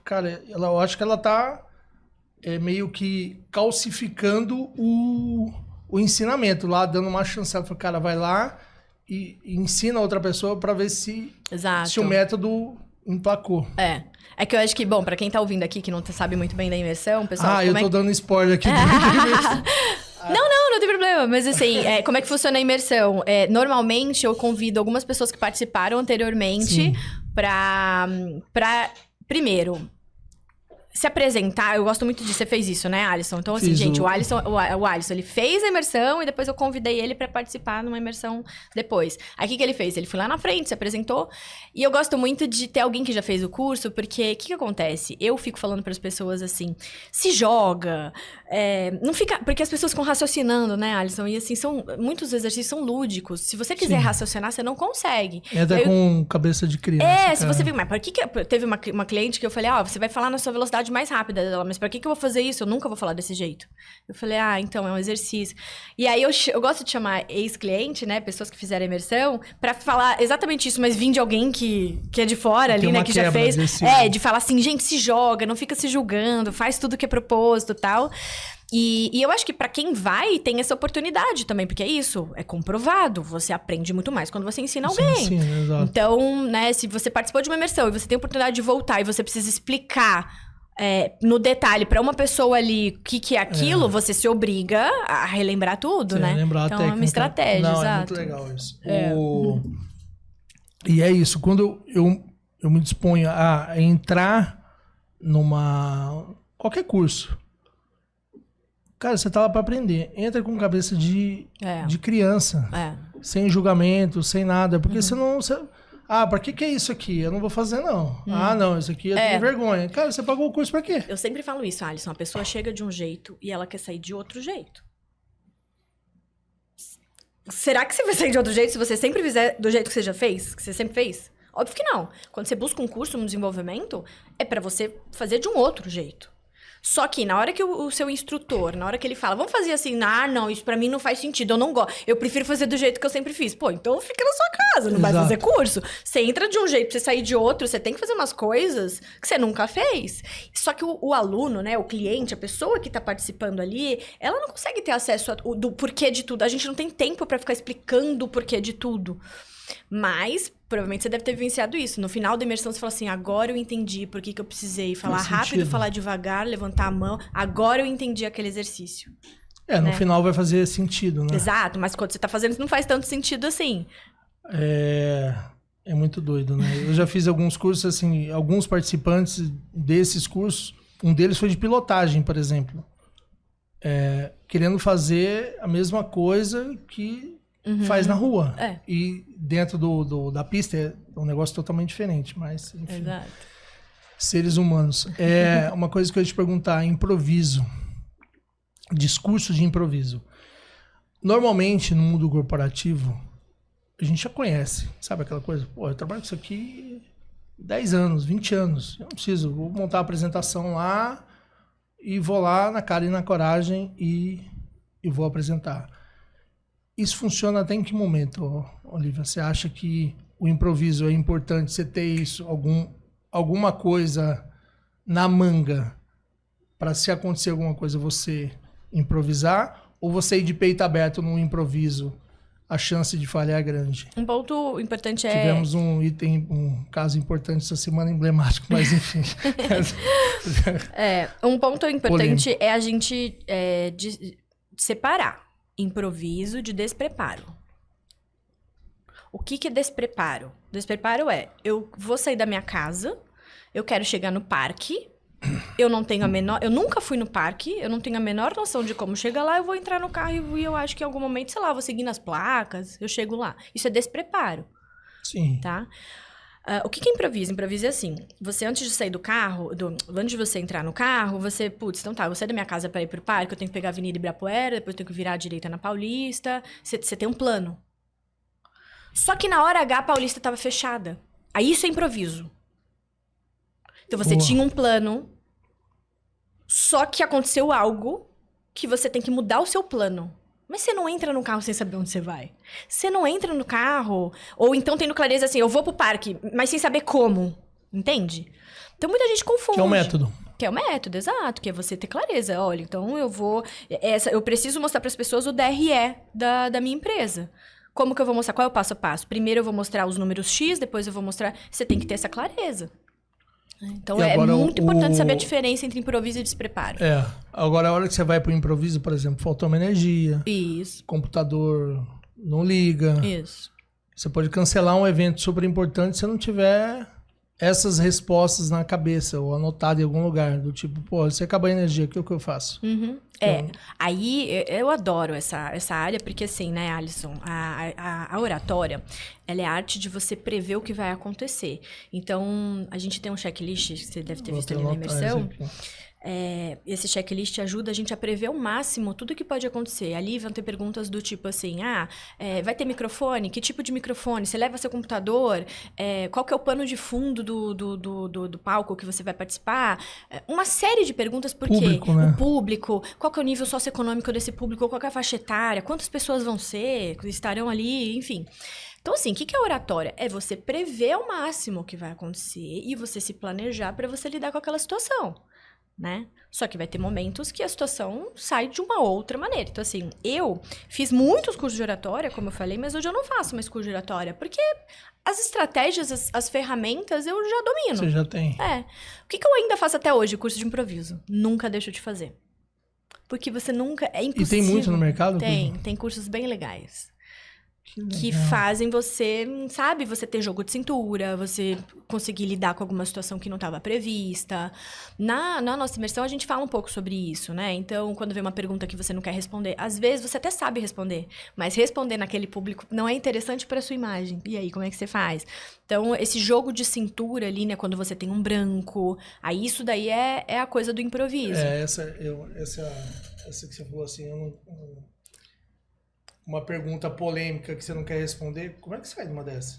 [SPEAKER 1] Cara, eu acho que ela tá meio que calcificando o ensinamento lá, dando uma chance. Ela falou, cara, vai lá e ensina outra pessoa para ver se o método emplacou.
[SPEAKER 2] É que eu acho que, bom, pra quem tá ouvindo aqui, que não sabe muito bem da imersão, pessoal...
[SPEAKER 1] eu tô dando spoiler aqui.
[SPEAKER 2] Não tem problema. Mas assim, como é que funciona a imersão? Normalmente, eu convido algumas pessoas que participaram anteriormente pra primeiro... se apresentar, eu gosto muito disso, você fez isso, né, Alisson? Então, assim, gente, o Alisson, ele fez a imersão e depois eu convidei ele pra participar numa imersão depois. Aí, o que ele fez? Ele foi lá na frente, se apresentou. E eu gosto muito de ter alguém que já fez o curso, porque o que acontece? Eu fico falando pras pessoas assim, se joga, não fica... Porque as pessoas ficam raciocinando, né, Alisson? E assim, muitos exercícios são lúdicos. Se você quiser raciocinar, você não consegue.
[SPEAKER 1] Até com cabeça de criança.
[SPEAKER 2] Se você fica... Mas por que... Teve uma cliente que eu falei, você vai falar na sua velocidade mais rápida dela, mas pra que eu vou fazer isso? Eu nunca vou falar desse jeito. Eu falei, então, é um exercício. E aí, eu gosto de chamar ex-cliente, né, pessoas que fizeram a imersão, pra falar exatamente isso, mas vir de alguém que é de fora ali, né, que já fez. De falar assim, gente, se joga, não fica se julgando, faz tudo que é propósito e tal. E eu acho que pra quem vai, tem essa oportunidade também, porque é isso, é comprovado. Você aprende muito mais quando você ensina alguém.
[SPEAKER 1] Sim, exato.
[SPEAKER 2] Então, né, se você participou de uma imersão e você tem a oportunidade de voltar e você precisa explicar no detalhe pra uma pessoa ali o que é aquilo, você se obriga a relembrar tudo, né?
[SPEAKER 1] Relembrar
[SPEAKER 2] então
[SPEAKER 1] a técnica.
[SPEAKER 2] É uma estratégia,
[SPEAKER 1] Não,
[SPEAKER 2] exato.
[SPEAKER 1] É muito legal isso. E é isso, quando eu me disponho a entrar qualquer curso, cara, você tá lá pra aprender. Entra com cabeça de criança. Sem julgamento, sem nada. Porque senão você... pra que é isso aqui? Eu não vou fazer, não. Não, isso aqui eu tenho vergonha. Cara, você pagou o curso pra quê?
[SPEAKER 2] Eu sempre falo isso, Alisson. A pessoa chega de um jeito e ela quer sair de outro jeito. Será que você vai sair de outro jeito se você sempre fizer do jeito que você já fez? Que você sempre fez? Óbvio que não. Quando você busca um curso, um desenvolvimento, é pra você fazer de um outro jeito. Só que na hora que o seu instrutor, na hora que ele fala, vamos fazer assim, não, isso pra mim não faz sentido, eu não gosto, eu prefiro fazer do jeito que eu sempre fiz. Pô, então fica na sua casa, não vai fazer curso. Você entra de um jeito, pra você sair de outro, você tem que fazer umas coisas que você nunca fez. Só que o aluno, né, o cliente, a pessoa que tá participando ali, ela não consegue ter acesso do porquê de tudo. A gente não tem tempo pra ficar explicando o porquê de tudo. Mas, provavelmente você deve ter vivenciado isso. No final da imersão, você fala assim, agora eu entendi por que eu precisei falar rápido, falar devagar, levantar a mão. Agora eu entendi aquele exercício.
[SPEAKER 1] No final vai fazer sentido, né?
[SPEAKER 2] Exato, mas quando você tá fazendo, não faz tanto sentido assim.
[SPEAKER 1] É muito doido, né? Eu já fiz alguns cursos, assim, alguns participantes desses cursos, um deles foi de pilotagem, por exemplo. Querendo fazer a mesma coisa que faz na rua. E dentro da pista é um negócio totalmente diferente, mas enfim.
[SPEAKER 2] Exato.
[SPEAKER 1] Seres humanos. Uma coisa que eu ia te perguntar, improviso. Discurso de improviso. Normalmente, no mundo corporativo, a gente já conhece, sabe aquela coisa? Pô, eu trabalho com isso aqui 10 anos, 20 anos. Eu não preciso, vou montar a apresentação lá e vou lá na cara e na coragem e vou apresentar. Isso funciona até em que momento, Olivia? Você acha que o improviso é importante você ter isso, alguma coisa na manga para se acontecer alguma coisa você improvisar, ou você ir de peito aberto num improviso, a chance de falhar é grande?
[SPEAKER 2] Um ponto importante
[SPEAKER 1] Tivemos um caso importante essa semana, emblemático, mas enfim.
[SPEAKER 2] Um ponto importante é a gente separar improviso de despreparo. O que é despreparo? Despreparo eu vou sair da minha casa, eu quero chegar no parque, eu nunca fui no parque, eu não tenho a menor noção de como chegar lá, eu vou entrar no carro e eu acho que em algum momento, sei lá, eu vou seguir nas placas, eu chego lá. Isso é despreparo.
[SPEAKER 1] Sim.
[SPEAKER 2] Tá? O que é improviso? Improviso é assim, você antes de sair do carro, antes de você entrar no carro, você, então tá, eu vou sair da minha casa para ir pro parque, eu tenho que pegar a Avenida Ibirapuera, depois eu tenho que virar à direita na Paulista, você tem um plano. Só que na hora H a Paulista tava fechada. Aí isso é improviso. Então você tinha um plano, só que aconteceu algo que você tem que mudar o seu plano. Mas você não entra no carro sem saber onde você vai. Você não entra no carro, ou então tendo clareza assim, eu vou pro parque, mas sem saber como. Entende? Então muita gente confunde.
[SPEAKER 1] Que é o método.
[SPEAKER 2] Que é o método, exato. Que é você ter clareza. Olha, então eu preciso mostrar para as pessoas o DRE da minha empresa. Como que eu vou mostrar? Qual é o passo a passo? Primeiro eu vou mostrar os números X, depois eu vou mostrar... Você tem que ter essa clareza. Então é muito importante saber a diferença entre improviso e despreparo.
[SPEAKER 1] Agora a hora que você vai pro improviso, por exemplo, faltou uma energia.
[SPEAKER 2] Isso.
[SPEAKER 1] Computador não liga.
[SPEAKER 2] Isso.
[SPEAKER 1] Você pode cancelar um evento super importante se não tiver essas respostas na cabeça ou anotado em algum lugar. Do tipo, pô, se acabar a energia, o que eu faço?
[SPEAKER 2] Aí eu adoro essa área, porque assim, né, Alisson, a oratória, ela é a arte de você prever o que vai acontecer. Então, a gente tem um checklist, que você deve ter visto ali na imersão. Esse checklist ajuda a gente a prever ao máximo tudo que pode acontecer. Ali vão ter perguntas do tipo assim, vai ter microfone? Que tipo de microfone? Você leva seu computador? Qual que é o pano de fundo do palco que você vai participar? Uma série de perguntas, porque
[SPEAKER 1] público, né?
[SPEAKER 2] O público, qual que é o nível socioeconômico desse público, qual que é a faixa etária, quantas pessoas vão ser, estarão ali, enfim. Então, assim, o que é oratória? É você prever ao máximo o que vai acontecer e você se planejar para você lidar com aquela situação. né? Só que vai ter momentos que a situação sai de uma outra maneira. Então, assim, eu fiz muitos cursos de oratória, como eu falei, mas hoje eu não faço mais curso de oratória, porque as estratégias, as ferramentas, eu já domino.
[SPEAKER 1] Você já tem.
[SPEAKER 2] É. O que eu ainda faço até hoje? Curso de improviso. Nunca deixo de fazer. Porque você nunca... É impossível.
[SPEAKER 1] E tem muito no mercado?
[SPEAKER 2] Tem cursos bem legais. Que fazem você, sabe, você ter jogo de cintura, você conseguir lidar com alguma situação que não estava prevista. Na nossa imersão, a gente fala um pouco sobre isso, né? Então, quando vem uma pergunta que você não quer responder, às vezes você até sabe responder, mas responder naquele público não é interessante para sua imagem. E aí, como é que você faz? Então, esse jogo de cintura ali, né, quando você tem um branco, aí isso daí é a coisa do improviso.
[SPEAKER 1] Essa que você falou assim, uma pergunta polêmica que você não quer responder, como é que sai de uma dessas?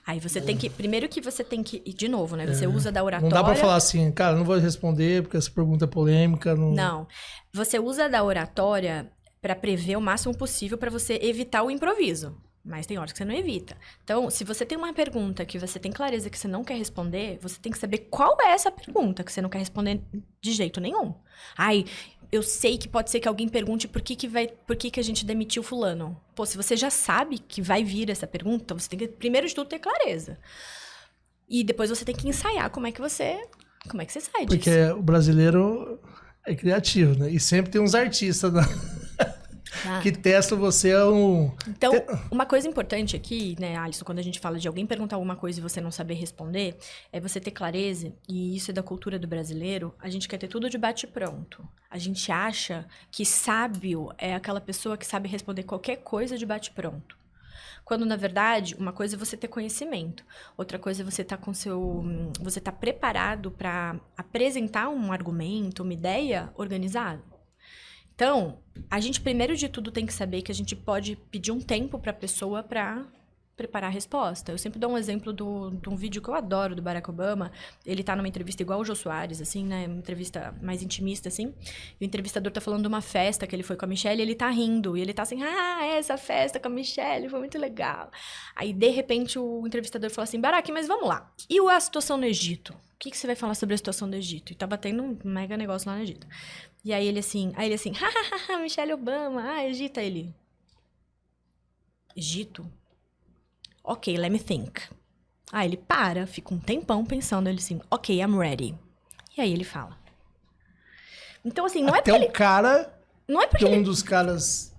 [SPEAKER 2] Aí você tem que... Primeiro que você tem que... De novo, né? Você usa da oratória...
[SPEAKER 1] Não dá pra falar assim, cara, não vou responder porque essa pergunta é polêmica.
[SPEAKER 2] Não. Você usa da oratória pra prever o máximo possível pra você evitar o improviso. Mas tem horas que você não evita. Então, se você tem uma pergunta que você tem clareza que você não quer responder, você tem que saber qual é essa pergunta que você não quer responder de jeito nenhum. Ai, eu sei que pode ser que alguém pergunte por que a gente demitiu fulano. Pô, se você já sabe que vai vir essa pergunta, você tem que, primeiro de tudo, ter clareza. E depois você tem que ensaiar como é que você sai disso.
[SPEAKER 1] Porque o brasileiro é criativo, né? E sempre tem uns artistas que testam você a um...
[SPEAKER 2] Então, uma coisa importante aqui, né, Alisson, quando a gente fala de alguém perguntar alguma coisa e você não saber responder, é você ter clareza, e isso é da cultura do brasileiro, a gente quer ter tudo de bate-pronto. A gente acha que sábio é aquela pessoa que sabe responder qualquer coisa de bate-pronto. Quando, na verdade, uma coisa é você ter conhecimento. Outra coisa é você estar você tá preparado para apresentar um argumento, uma ideia organizada. Então, a gente, primeiro de tudo, tem que saber que a gente pode pedir um tempo para a pessoa para preparar a resposta. Eu sempre dou um exemplo de um vídeo que eu adoro, do Barack Obama. Ele tá numa entrevista igual o Jô Soares, assim, né? Uma entrevista mais intimista, assim. E o entrevistador tá falando de uma festa que ele foi com a Michelle e ele tá rindo. E ele tá assim, essa festa com a Michelle foi muito legal. Aí, de repente, o entrevistador falou assim, Barack, mas vamos lá. E a situação no Egito? O que você vai falar sobre a situação do Egito? E tava tendo um mega negócio lá no Egito. E aí ele assim, Michelle Obama, Egito. Aí ele, Egito? Ok, let me think. Aí ele para, fica um tempão pensando, ele assim, ok, I'm ready. E aí ele fala. Então assim, não é porque
[SPEAKER 1] o cara,
[SPEAKER 2] não é porque
[SPEAKER 1] que é um dos caras...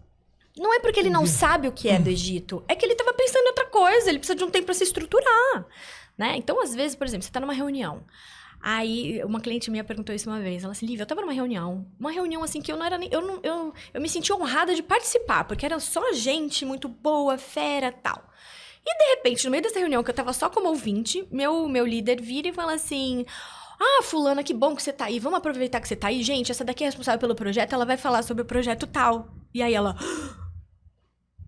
[SPEAKER 2] Não é porque ele não sabe o que é do Egito, é que ele tava pensando em outra coisa, ele precisa de um tempo para se estruturar, né? Então, às vezes, por exemplo, você tá numa reunião. Aí, uma cliente minha perguntou isso uma vez. Ela assim, Lívia, eu tava numa reunião assim que eu não era nem... Eu me senti honrada de participar, porque era só gente muito boa, fera, tal. E, de repente, no meio dessa reunião, que eu tava só como ouvinte, meu líder vira e fala assim... fulana, que bom que você tá aí. Vamos aproveitar que você tá aí. Gente, essa daqui é responsável pelo projeto, ela vai falar sobre o projeto tal. E aí ela...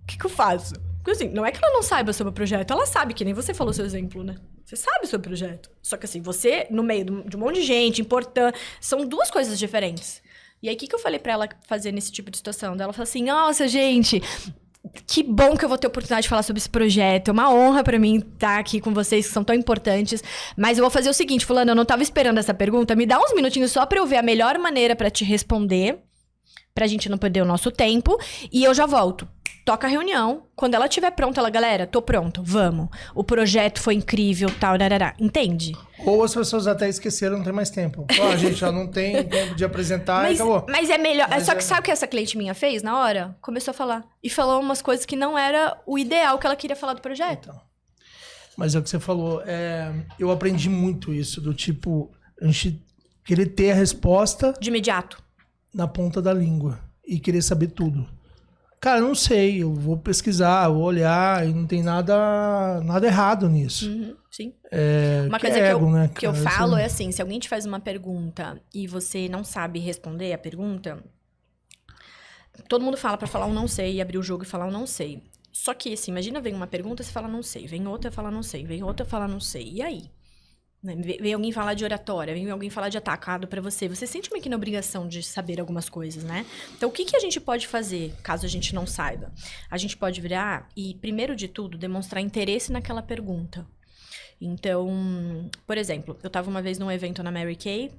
[SPEAKER 2] O que eu faço? Porque assim, não é que ela não saiba sobre o projeto, ela sabe, que nem você falou seu exemplo, né? Você sabe sobre o projeto. Só que assim, você, no meio de um monte de gente, importante, são duas coisas diferentes. E aí, o que eu falei pra ela fazer nesse tipo de situação? Ela falou assim, nossa, gente, que bom que eu vou ter a oportunidade de falar sobre esse projeto. É uma honra pra mim estar aqui com vocês, que são tão importantes. Mas eu vou fazer o seguinte, fulano, eu não tava esperando essa pergunta. Me dá uns minutinhos só pra eu ver a melhor maneira pra te responder, pra gente não perder o nosso tempo. E eu já volto. Toca a reunião. Quando ela estiver pronta, ela, galera, tô pronto, vamos. O projeto foi incrível, tal, darará. Entende?
[SPEAKER 1] Ou as pessoas até esqueceram, não tem mais tempo. Gente, já não tem tempo de apresentar e acabou.
[SPEAKER 2] Mas é melhor. Só que sabe o que essa cliente minha fez na hora? Começou a falar. E falou umas coisas que não era o ideal que ela queria falar do projeto.
[SPEAKER 1] Então, mas é o que você falou. Eu aprendi muito isso, do tipo, a gente querer ter a resposta...
[SPEAKER 2] De imediato.
[SPEAKER 1] Na ponta da língua. E querer saber tudo. Cara, eu não sei, eu vou pesquisar, vou olhar, e não tem nada errado nisso.
[SPEAKER 2] Sim.
[SPEAKER 1] Uma coisa ego, né,
[SPEAKER 2] que eu falo é assim, se alguém te faz uma pergunta e você não sabe responder a pergunta, todo mundo fala pra falar um não sei, e abrir o jogo e falar um não sei. Só que, assim, imagina, vem uma pergunta, você fala não sei, vem outra, fala não sei, vem outra, fala não sei, e aí? Vem alguém falar de oratória, vem alguém falar de atacado pra você. Você sente meio que na obrigação de saber algumas coisas, né? Então, o que a gente pode fazer, caso a gente não saiba? A gente pode virar e, primeiro de tudo, demonstrar interesse naquela pergunta. Então, por exemplo, eu tava uma vez num evento na Mary Kay,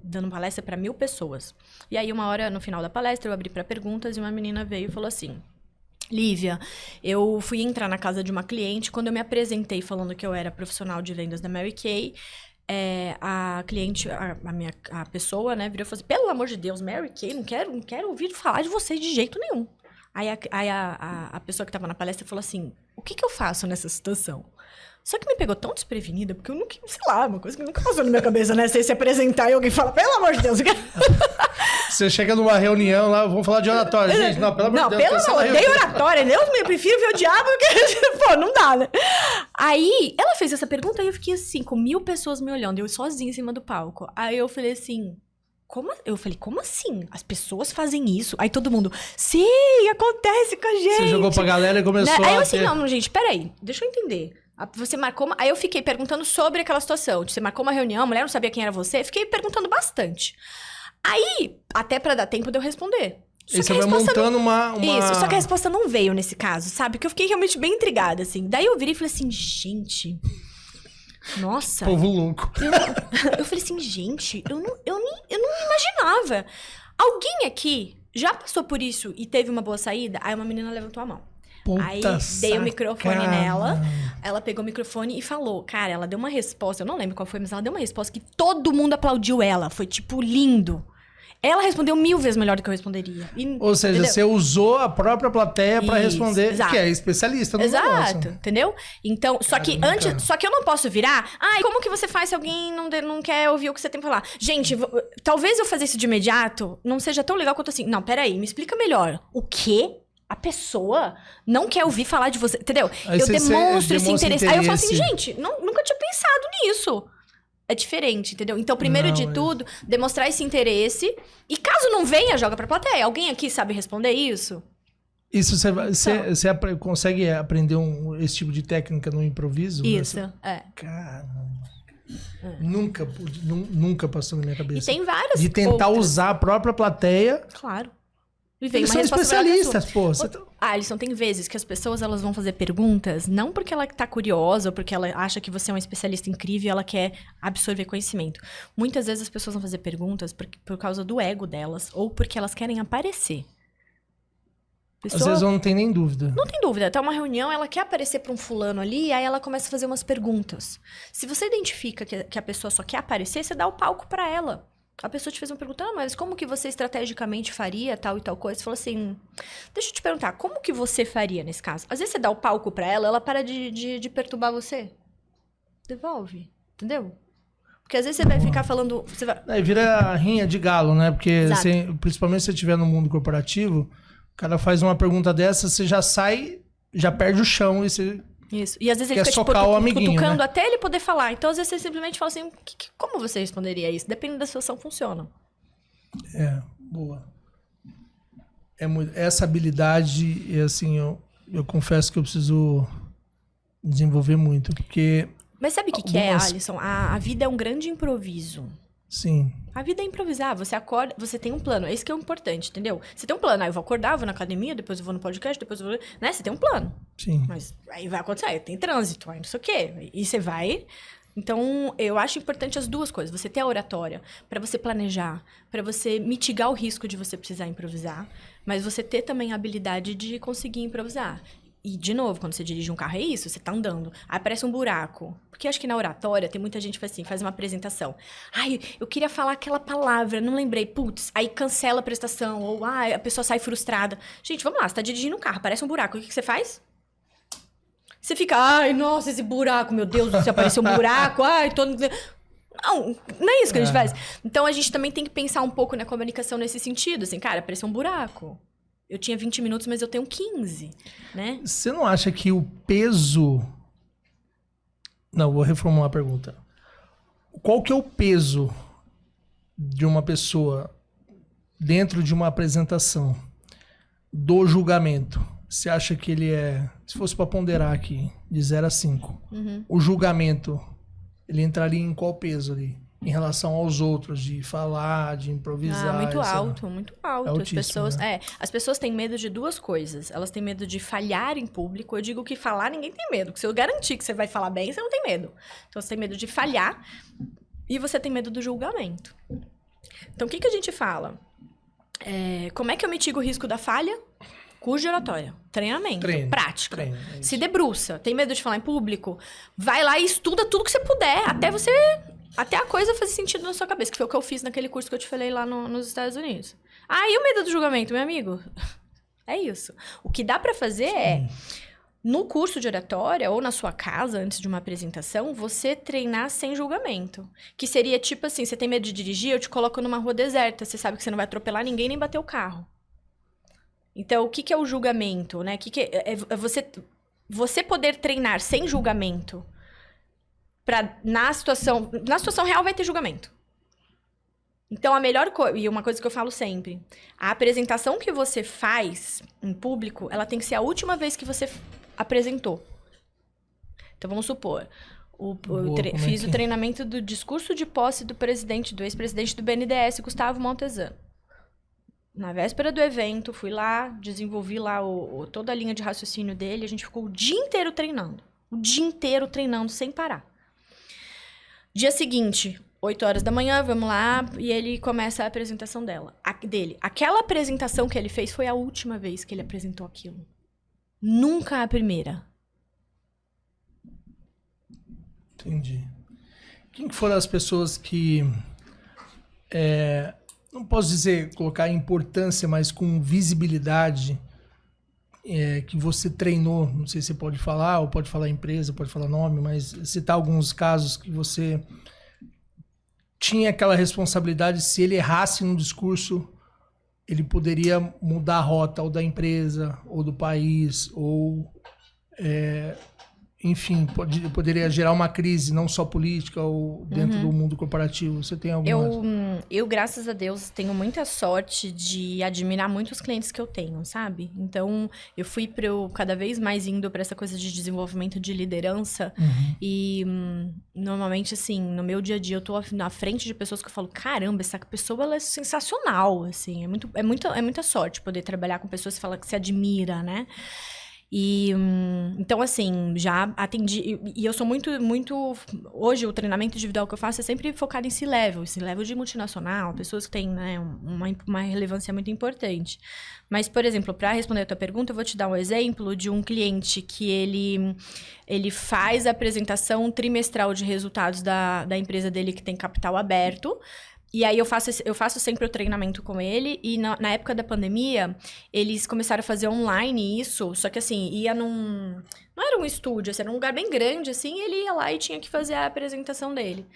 [SPEAKER 2] dando palestra para 1.000 pessoas. E aí, uma hora, no final da palestra, eu abri para perguntas e uma menina veio e falou assim... Lívia, eu fui entrar na casa de uma cliente, quando eu me apresentei falando que eu era profissional de vendas da Mary Kay, a cliente, a pessoa, né, virou e falou assim, pelo amor de Deus, Mary Kay, não quero ouvir falar de vocês de jeito nenhum. Aí a pessoa que tava na palestra falou assim, o que eu faço nessa situação? Só que me pegou tão desprevenida, porque eu nunca, sei lá, uma coisa que nunca passou na minha cabeça, né? Você se apresentar e alguém fala, pelo amor de Deus,
[SPEAKER 1] Você chega numa reunião lá, vamos falar de oratória. Gente, não, pelo amor de Deus.
[SPEAKER 2] Não, pelo amor, odeio oratória. Eu prefiro ver o diabo, porque, pô, não dá, né? Aí, ela fez essa pergunta e eu fiquei assim, com 1.000 pessoas me olhando, eu sozinha em cima do palco. Aí eu falei assim... como assim? As pessoas fazem isso? Aí todo mundo, sim, acontece com a gente.
[SPEAKER 1] Você jogou pra galera e começou
[SPEAKER 2] Aí eu assim, não, gente, peraí, deixa eu entender. Você marcou Aí eu fiquei perguntando sobre aquela situação. Você marcou uma reunião, a mulher não sabia quem era você. Fiquei perguntando bastante. Aí, até pra dar tempo de eu responder.
[SPEAKER 1] E você vai montando uma...
[SPEAKER 2] Isso, só que a resposta não veio nesse caso, sabe? Porque eu fiquei realmente bem intrigada, assim. Daí eu virei e falei assim, gente... Nossa.
[SPEAKER 1] Povo louco.
[SPEAKER 2] Eu falei assim, gente, eu não imaginava. Alguém aqui já passou por isso e teve uma boa saída? Aí uma menina levantou a mão.
[SPEAKER 1] Puta
[SPEAKER 2] aí dei o microfone
[SPEAKER 1] sacana.
[SPEAKER 2] nela, ela pegou o microfone e falou. Cara, ela deu uma resposta, eu não lembro qual foi, mas ela deu uma resposta que todo mundo aplaudiu ela. Foi, tipo, lindo. Ela respondeu 1000 vezes melhor do que eu responderia.
[SPEAKER 1] Ou seja, entendeu? Você usou a própria plateia pra responder,
[SPEAKER 2] exato.
[SPEAKER 1] Que é especialista no negócio.
[SPEAKER 2] Exato, entendeu? Então, só que eu não posso virar... como que você faz se alguém não quer ouvir o que você tem pra falar? Gente, talvez eu fazer isso de imediato não seja tão legal quanto assim. Não, peraí, me explica melhor. O quê? A pessoa não quer ouvir falar de você, entendeu?
[SPEAKER 1] Aí
[SPEAKER 2] eu demonstro esse
[SPEAKER 1] interesse.
[SPEAKER 2] Aí eu falo assim, gente, nunca tinha pensado nisso. É diferente, entendeu? Então, primeiro de tudo, demonstrar esse interesse. E caso não venha, joga pra plateia. Alguém aqui sabe responder isso?
[SPEAKER 1] Isso você consegue aprender esse tipo de técnica no improviso?
[SPEAKER 2] Isso,
[SPEAKER 1] Caramba. Nunca passou na minha cabeça.
[SPEAKER 2] E tem várias
[SPEAKER 1] de tentar usar a própria plateia.
[SPEAKER 2] Claro.
[SPEAKER 1] Eles são especialistas, pô.
[SPEAKER 2] Alisson, tem vezes que as pessoas elas vão fazer perguntas, não porque ela tá curiosa ou porque ela acha que você é um especialista incrível e ela quer absorver conhecimento. Muitas vezes as pessoas vão fazer perguntas por causa do ego delas ou porque elas querem aparecer.
[SPEAKER 1] Às vezes eu não tenho nem dúvida.
[SPEAKER 2] Não tem dúvida. Tá uma reunião, ela quer aparecer pra um fulano ali, aí ela começa a fazer umas perguntas. Se você identifica que a pessoa só quer aparecer, você dá o palco pra ela. A pessoa te fez uma pergunta, mas como que você estrategicamente faria tal e tal coisa? Você falou assim, deixa eu te perguntar, como que você faria nesse caso? Às vezes você dá o palco pra ela, ela para de perturbar você. Devolve, entendeu? Porque às vezes você vai ficar falando...
[SPEAKER 1] Aí vira a rinha de galo, né? Porque principalmente se você estiver no mundo corporativo, o cara faz uma pergunta dessa, você já sai, já perde o chão e você...
[SPEAKER 2] Isso. E às vezes ele fica cutucando, né? Até ele poder falar. Então, às vezes, você simplesmente fala assim, como você responderia isso? Dependendo da situação, funciona.
[SPEAKER 1] Boa. Essa habilidade, assim, eu confesso que eu preciso desenvolver muito, porque...
[SPEAKER 2] Mas sabe o que é, Alisson? A vida é um grande improviso.
[SPEAKER 1] Sim.
[SPEAKER 2] A vida é improvisar. Você acorda, você tem um plano. É isso que é o importante, entendeu? Você tem um plano. Aí eu vou acordar, eu vou na academia, depois eu vou no podcast, depois eu vou... Né? Você tem um plano.
[SPEAKER 1] Sim.
[SPEAKER 2] Mas aí vai acontecer, aí tem trânsito, aí não sei o quê. E você vai... Então, eu acho importante as duas coisas. Você ter a oratória para você planejar, para você mitigar o risco de você precisar improvisar, mas você ter também a habilidade de conseguir improvisar. E, de novo, quando você dirige um carro, é isso, você tá andando, aí aparece um buraco. Porque eu acho que na oratória tem muita gente que faz assim, faz uma apresentação. Ai, eu queria falar aquela palavra, não lembrei, putz, aí cancela a prestação, ou a pessoa sai frustrada. Gente, vamos lá, você tá dirigindo um carro, aparece um buraco, o que você faz? Você fica, ai, nossa, esse buraco, meu Deus, se apareceu um buraco, ai, todo... Não é isso que a gente faz. Então, a gente também tem que pensar um pouco na comunicação nesse sentido, assim, cara, apareceu um buraco. Eu tinha 20 minutos, mas eu tenho 15, né?
[SPEAKER 1] Você não acha que o peso... Não, vou reformular a pergunta. Qual que é o peso de uma pessoa dentro de uma apresentação do julgamento? Você acha que ele é... Se fosse para ponderar aqui, de 0 a 5, o julgamento, ele entraria em qual peso ali? em relação aos outros, de falar, de improvisar.
[SPEAKER 2] Muito alto, muito alto.
[SPEAKER 1] É altíssimo,
[SPEAKER 2] as pessoas,
[SPEAKER 1] né?
[SPEAKER 2] as pessoas têm medo de duas coisas. Elas têm medo de falhar em público. Eu digo que falar ninguém tem medo. Porque se eu garantir que você vai falar bem, você não tem medo. Então você tem medo de falhar e você tem medo do julgamento. Então o que a gente fala? Como é que eu mitigo o risco da falha? Curso de oratória, treinamento, prática.
[SPEAKER 1] Treino,
[SPEAKER 2] se debruça, tem medo de falar em público? Vai lá e estuda tudo que você puder, até a coisa fazer sentido na sua cabeça, que foi o que eu fiz naquele curso que eu te falei lá nos Estados Unidos. E o medo do julgamento, meu amigo? É isso. O que dá pra fazer no curso de oratória ou na sua casa, antes de uma apresentação, você treinar sem julgamento. Que seria tipo assim, você tem medo de dirigir, eu te coloco numa rua deserta, você sabe que você não vai atropelar ninguém nem bater o carro. Então, o que é o julgamento, né? Você poder treinar sem julgamento. Na situação real vai ter julgamento. Então, a melhor coisa... E uma coisa que eu falo sempre. A apresentação que você faz em público, ela tem que ser a última vez que você apresentou. Então, vamos supor... Fiz o treinamento do discurso de posse do ex-presidente do BNDES, Gustavo Montezano. Na véspera do evento, fui lá, desenvolvi lá toda a linha de raciocínio dele. A gente ficou o dia inteiro treinando. O dia inteiro treinando, sem parar. Dia seguinte, 8 horas da manhã, vamos lá. E ele começa a apresentação dele. Aquela apresentação que ele fez foi a última vez que ele apresentou aquilo. Nunca a primeira.
[SPEAKER 1] Entendi. Quem que foram as pessoas que... não posso dizer colocar importância, mas com visibilidade que você treinou, não sei se você pode falar, ou pode falar empresa, pode falar nome, mas citar alguns casos que você tinha aquela responsabilidade, se ele errasse no discurso, ele poderia mudar a rota ou da empresa, ou do país, ou... enfim, poderia gerar uma crise, não só política ou dentro do mundo corporativo. Você tem alguma...
[SPEAKER 2] Eu, graças a Deus, tenho muita sorte de admirar muito os clientes que eu tenho, sabe? Então, eu fui cada vez mais indo para essa coisa de desenvolvimento de liderança. E, normalmente, assim, no meu dia a dia, eu tô na frente de pessoas que eu falo, caramba, essa pessoa, ela é sensacional, assim. É muita sorte poder trabalhar com pessoas que fala que se admira, né? E, então, assim, já atendi... E eu sou muito... Hoje, o treinamento individual que eu faço é sempre focado em C-Level de multinacional, pessoas que têm, né, uma relevância muito importante. Mas, por exemplo, para responder a tua pergunta, eu vou te dar um exemplo de um cliente que ele faz a apresentação trimestral de resultados da empresa dele que tem capital aberto. E aí eu faço sempre o treinamento com ele, e na época da pandemia, eles começaram a fazer online isso, só que assim, não era um estúdio, assim, era um lugar bem grande, assim, e ele ia lá e tinha que fazer a apresentação dele.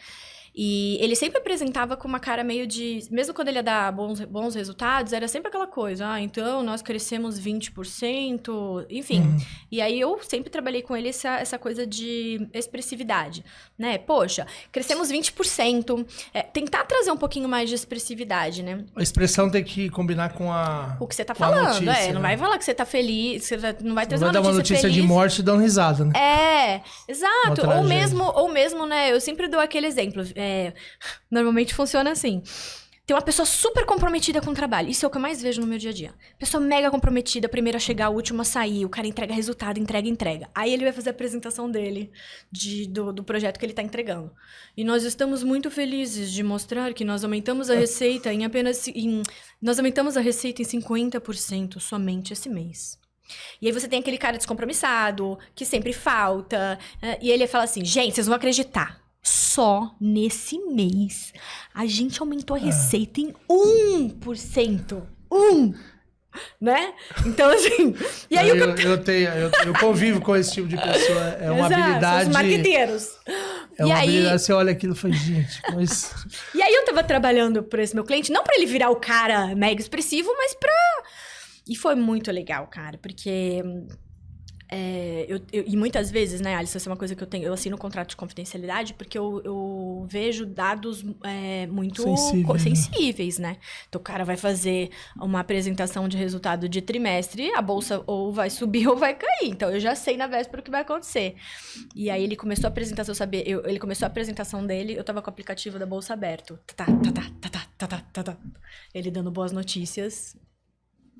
[SPEAKER 2] E ele sempre apresentava com uma cara meio de... Mesmo quando ele ia dar bons resultados, era sempre aquela coisa. Então, nós crescemos 20%, enfim. E aí, eu sempre trabalhei com ele essa coisa de expressividade, né? Poxa, crescemos 20%. Tentar trazer um pouquinho mais de expressividade, né?
[SPEAKER 1] A expressão tem que combinar com
[SPEAKER 2] o que você tá falando, notícia, não vai falar que você tá feliz, você não vai trazer uma notícia feliz. Não vai dar uma notícia
[SPEAKER 1] de morte dando risada, né?
[SPEAKER 2] Exato. Ou mesmo, né? Eu sempre dou aquele exemplo. Normalmente funciona assim. Tem uma pessoa super comprometida com o trabalho. Isso é o que eu mais vejo no meu dia a dia. Pessoa mega comprometida, primeiro a chegar, o último a sair. O cara entrega resultado, entrega. Aí ele vai fazer a apresentação dele, do projeto que ele tá entregando. E nós estamos muito felizes de mostrar que nós aumentamos a receita nós aumentamos a receita em 50% somente esse mês. E aí você tem aquele cara descompromissado, que sempre falta. E ele fala assim, gente, vocês vão acreditar. Só nesse mês, a gente aumentou a receita em 1%. Né? Então, assim... E aí
[SPEAKER 1] eu convivo com esse tipo de pessoa. É uma habilidade...
[SPEAKER 2] Os marqueteiros.
[SPEAKER 1] Habilidade, você olha aquilo e fala, gente... Mas...
[SPEAKER 2] E aí eu tava trabalhando por esse meu cliente, não pra ele virar o cara mega expressivo, mas pra... E foi muito legal, cara, porque... E muitas vezes, né, Alisson, isso é uma coisa que eu assino um contrato de confidencialidade porque eu vejo dados muito sensíveis, né? Então, o cara vai fazer uma apresentação de resultado de trimestre, a bolsa ou vai subir ou vai cair. Então, eu já sei na véspera o que vai acontecer. E aí, ele começou a apresentação, ele começou a apresentação dele, eu tava com o aplicativo da bolsa aberto. Ele dando boas notícias...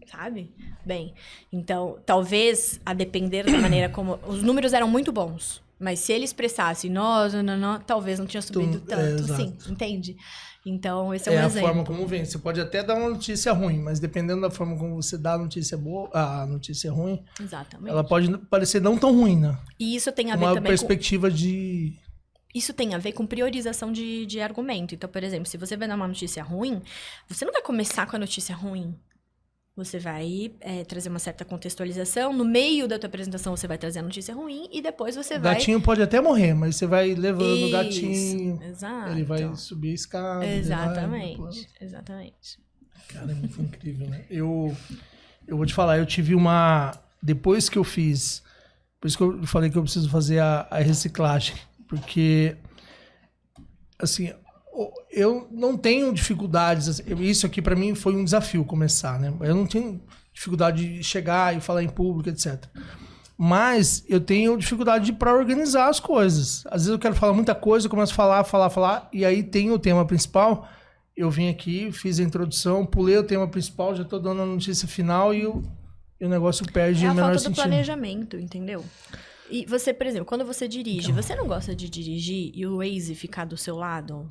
[SPEAKER 2] Sabe? Bem, então, talvez, a depender da maneira como... Os números eram muito bons, mas se ele expressasse, não, talvez não tinha subido tanto, sim, entende? Então, esse é um exemplo.
[SPEAKER 1] É a forma como vem. Você pode até dar uma notícia ruim, mas dependendo da forma como você dá a notícia boa, a notícia ruim,
[SPEAKER 2] exatamente,
[SPEAKER 1] ela pode parecer não tão ruim, né?
[SPEAKER 2] E isso tem a ver
[SPEAKER 1] uma
[SPEAKER 2] também
[SPEAKER 1] perspectiva de...
[SPEAKER 2] Isso tem a ver com priorização de argumento. Então, por exemplo, se você vai dar uma notícia ruim, você não vai começar com a notícia ruim. Você vai trazer uma certa contextualização. No meio da tua apresentação, você vai trazer a notícia ruim. E depois você vai...
[SPEAKER 1] O gatinho pode até morrer, mas você vai levando o gatinho.
[SPEAKER 2] Exato.
[SPEAKER 1] Ele vai subir a escada.
[SPEAKER 2] Exatamente. Exatamente.
[SPEAKER 1] Cara, é muito incrível, né? Eu vou te falar, eu tive uma... Depois que eu fiz... Por isso que eu falei que eu preciso fazer a reciclagem. Porque, assim... Eu não tenho dificuldades, isso aqui para mim foi um desafio começar, né? Eu não tenho dificuldade de chegar e falar em público, etc. Mas eu tenho dificuldade para organizar as coisas. Às vezes eu quero falar muita coisa, eu começo a falar, e aí tem o tema principal, eu vim aqui, fiz a introdução, pulei o tema principal, já tô dando a notícia final e o negócio perde o menor sentido.
[SPEAKER 2] É a falta do planejamento, entendeu? E você, por exemplo, quando você dirige, você não gosta de dirigir e o Waze ficar do seu lado?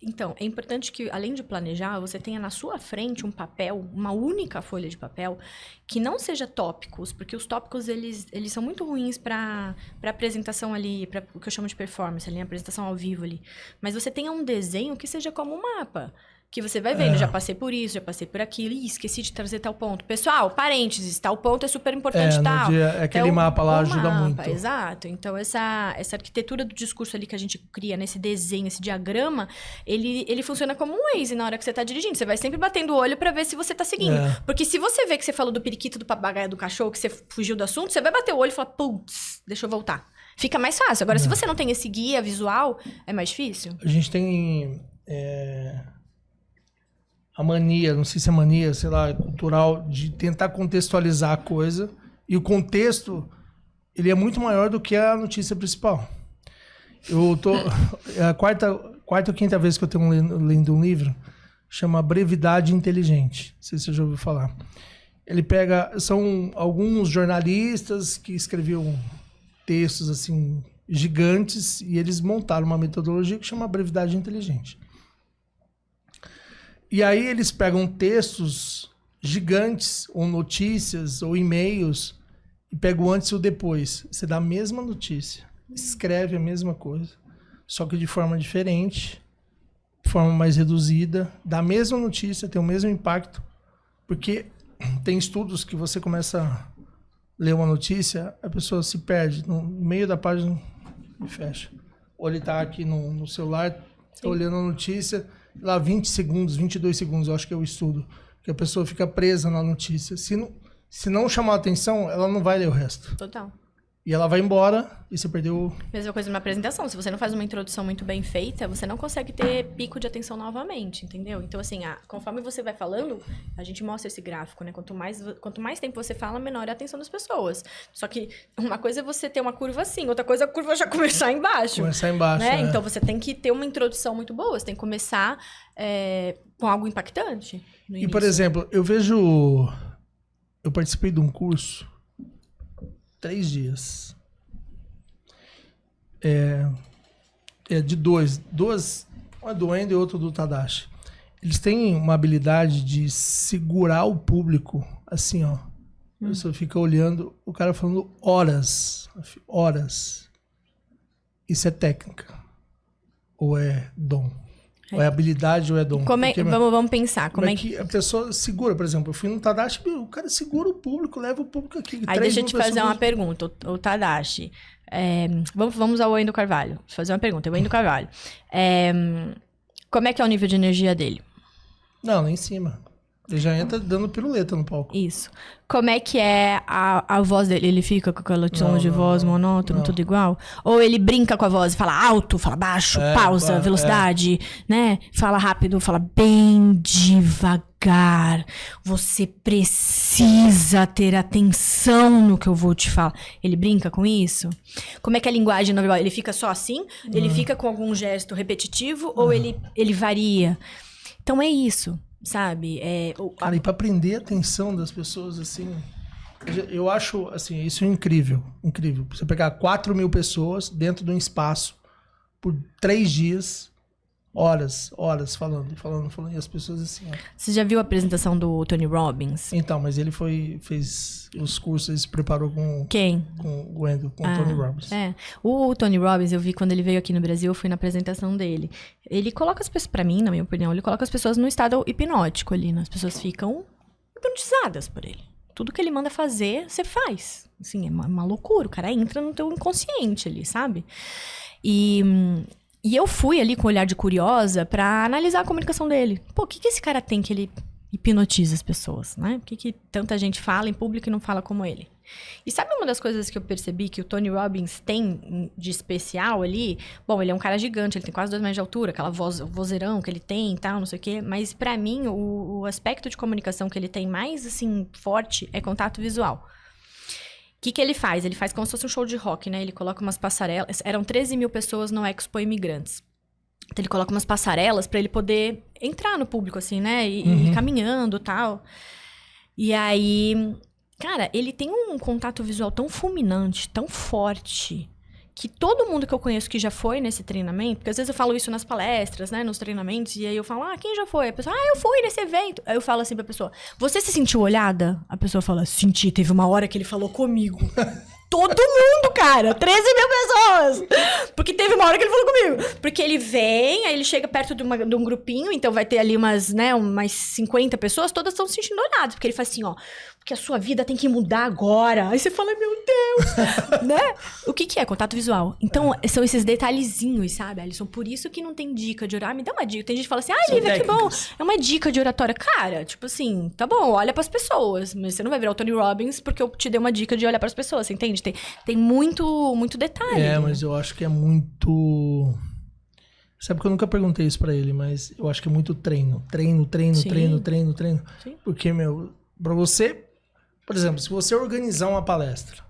[SPEAKER 2] Então, é importante que, além de planejar, você tenha na sua frente um papel, uma única folha de papel, que não seja tópicos, porque os tópicos, eles são muito ruins para apresentação ali, para o que eu chamo de performance, ali, a apresentação ao vivo ali. Mas você tenha um desenho que seja como um mapa. Que você vai vendo, já passei por isso, já passei por aquilo, esqueci de trazer tal ponto. Pessoal, parênteses, tal ponto é super importante, tal.
[SPEAKER 1] Aquele então, mapa lá ajuda muito.
[SPEAKER 2] Exato. Então, essa arquitetura do discurso ali que a gente cria, nesse desenho, esse diagrama, ele funciona como um Waze na hora que você tá dirigindo. Você vai sempre batendo o olho pra ver se você tá seguindo. Porque se você vê que você falou do periquito, do papagaio, do cachorro, que você fugiu do assunto, você vai bater o olho e falar, putz, deixa eu voltar. Fica mais fácil. Agora, se você não tem esse guia visual, é mais difícil.
[SPEAKER 1] A gente tem... a mania, não sei se é mania, sei lá, cultural, de tentar contextualizar a coisa. E o contexto, ele é muito maior do que a notícia principal. É a quarta ou quinta vez que eu tenho lendo um livro, chama Brevidade Inteligente. Não sei se você já ouviu falar. Ele são alguns jornalistas que escreviam textos, assim, gigantes, e eles montaram uma metodologia que chama Brevidade Inteligente. E aí eles pegam textos gigantes, ou notícias, ou e-mails, e pegam o antes e o depois. Você dá a mesma notícia, escreve a mesma coisa, só que de forma diferente, de forma mais reduzida, dá a mesma notícia, tem o mesmo impacto, porque tem estudos que você começa a ler uma notícia, a pessoa se perde, no meio da página e fecha. Ou ele está aqui no celular, tá olhando a notícia... Lá 20 segundos, 22 segundos, eu acho que é o estudo. Que a pessoa fica presa na notícia. Se não chamar a atenção, ela não vai ler o resto.
[SPEAKER 2] Total.
[SPEAKER 1] E ela vai embora e você perdeu...
[SPEAKER 2] Mesma coisa numa apresentação. Se você não faz uma introdução muito bem feita, você não consegue ter pico de atenção novamente, entendeu? Então, assim, conforme você vai falando, a gente mostra esse gráfico, né? Quanto mais tempo você fala, menor é a atenção das pessoas. Só que uma coisa é você ter uma curva assim, outra coisa é a curva já começar embaixo.
[SPEAKER 1] Começar embaixo,
[SPEAKER 2] né? Então, você tem que ter uma introdução muito boa. Você tem que começar com algo impactante no início.
[SPEAKER 1] E, por exemplo, eu participei de um curso 3 dias. De dois. Um é do Wendel e outro do Tadashi. Eles têm uma habilidade de segurar o público, assim, ó. A pessoa fica olhando, o cara falando horas. Isso é técnica. Ou é dom? Ou é habilidade ou é dom?
[SPEAKER 2] Vamos pensar. Como é que
[SPEAKER 1] a pessoa segura, por exemplo, eu fui no Tadashi, o cara segura o público, leva o público aqui.
[SPEAKER 2] Aí deixa eu te fazer uma pergunta, o Tadashi. Vamos ao Wendel Carvalho. Vou fazer uma pergunta. O Wendel Carvalho. Como é que é o nível de energia dele?
[SPEAKER 1] Não, lá em cima. Ele já entra dando piruleta no palco.
[SPEAKER 2] Isso. Como é que é a voz dele? Ele fica com aquela tom de voz monótono, tudo igual? Ou ele brinca com a voz e fala alto, fala baixo, pausa, velocidade, né? Fala rápido, fala bem devagar. Você precisa ter atenção no que eu vou te falar. Ele brinca com isso? Como é que é a linguagem não verbal? Ele fica só assim? Ele fica com algum gesto repetitivo? Ou ele varia? Então é isso. Sabe?
[SPEAKER 1] Cara, e pra prender a atenção das pessoas, assim... Eu acho, assim, isso incrível. Incrível. Você pegar 4.000 pessoas dentro de um espaço por 3 dias, horas, falando. E as pessoas assim... Ó.
[SPEAKER 2] Você já viu a apresentação do Tony Robbins?
[SPEAKER 1] Então, mas ele fez os cursos, ele se preparou com...
[SPEAKER 2] Quem?
[SPEAKER 1] Com o Wendel, com o Tony Robbins.
[SPEAKER 2] O Tony Robbins, eu vi quando ele veio aqui no Brasil, eu fui na apresentação dele. Ele coloca as pessoas, pra mim, na minha opinião, ele coloca as pessoas num estado hipnótico ali, né? As pessoas ficam hipnotizadas por ele. Tudo que ele manda fazer, você faz. Assim, é uma loucura. O cara entra no teu inconsciente ali, sabe? E eu fui ali com um olhar de curiosa pra analisar a comunicação dele. Pô, o que esse cara tem que ele hipnotiza as pessoas, né? Por que tanta gente fala em público e não fala como ele? E sabe uma das coisas que eu percebi que o Tony Robbins tem de especial ali? Bom, ele é um cara gigante, ele tem quase 2 metros de altura, aquela vozeirão que ele tem e tal, não sei o quê. Mas pra mim, o aspecto de comunicação que ele tem mais, assim, forte é contato visual. O que ele faz? Ele faz como se fosse um show de rock, né? Ele coloca umas passarelas... Eram 13.000 pessoas no Expo Imigrantes. Então, ele coloca umas passarelas pra ele poder entrar no público, assim, né? E ir caminhando e tal. E aí... Cara, ele tem um contato visual tão fulminante, tão forte, que todo mundo que eu conheço que já foi nesse treinamento... Porque às vezes eu falo isso nas palestras, né? Nos treinamentos. E aí eu falo, quem já foi? A pessoa, eu fui nesse evento. Aí eu falo assim pra pessoa, você se sentiu olhada? A pessoa fala, senti, teve uma hora que ele falou comigo. Todo mundo, cara! 13.000 pessoas! Porque teve uma hora que ele falou comigo. Porque ele vem, aí ele chega perto de um grupinho, então vai ter ali umas 50 pessoas, todas estão se sentindo olhadas. Porque ele faz assim, porque a sua vida tem que mudar agora. Aí você fala, meu Deus! Né? O que é contato visual? Então, são esses detalhezinhos, sabe, Alisson? Por isso que não tem dica de orar. Me dá uma dica. Tem gente que fala assim, Lívia, que bom. É uma dica de oratória. Cara, tipo assim, tá bom, olha pras pessoas. Mas você não vai virar o Tony Robbins porque eu te dei uma dica de olhar pras pessoas, você entende? Tem muito detalhe.
[SPEAKER 1] Mas eu acho que é muito... Sabe que eu nunca perguntei isso pra ele, mas eu acho que é muito treino. Treino. Sim. Porque, pra você... Por exemplo, se você organizar uma palestra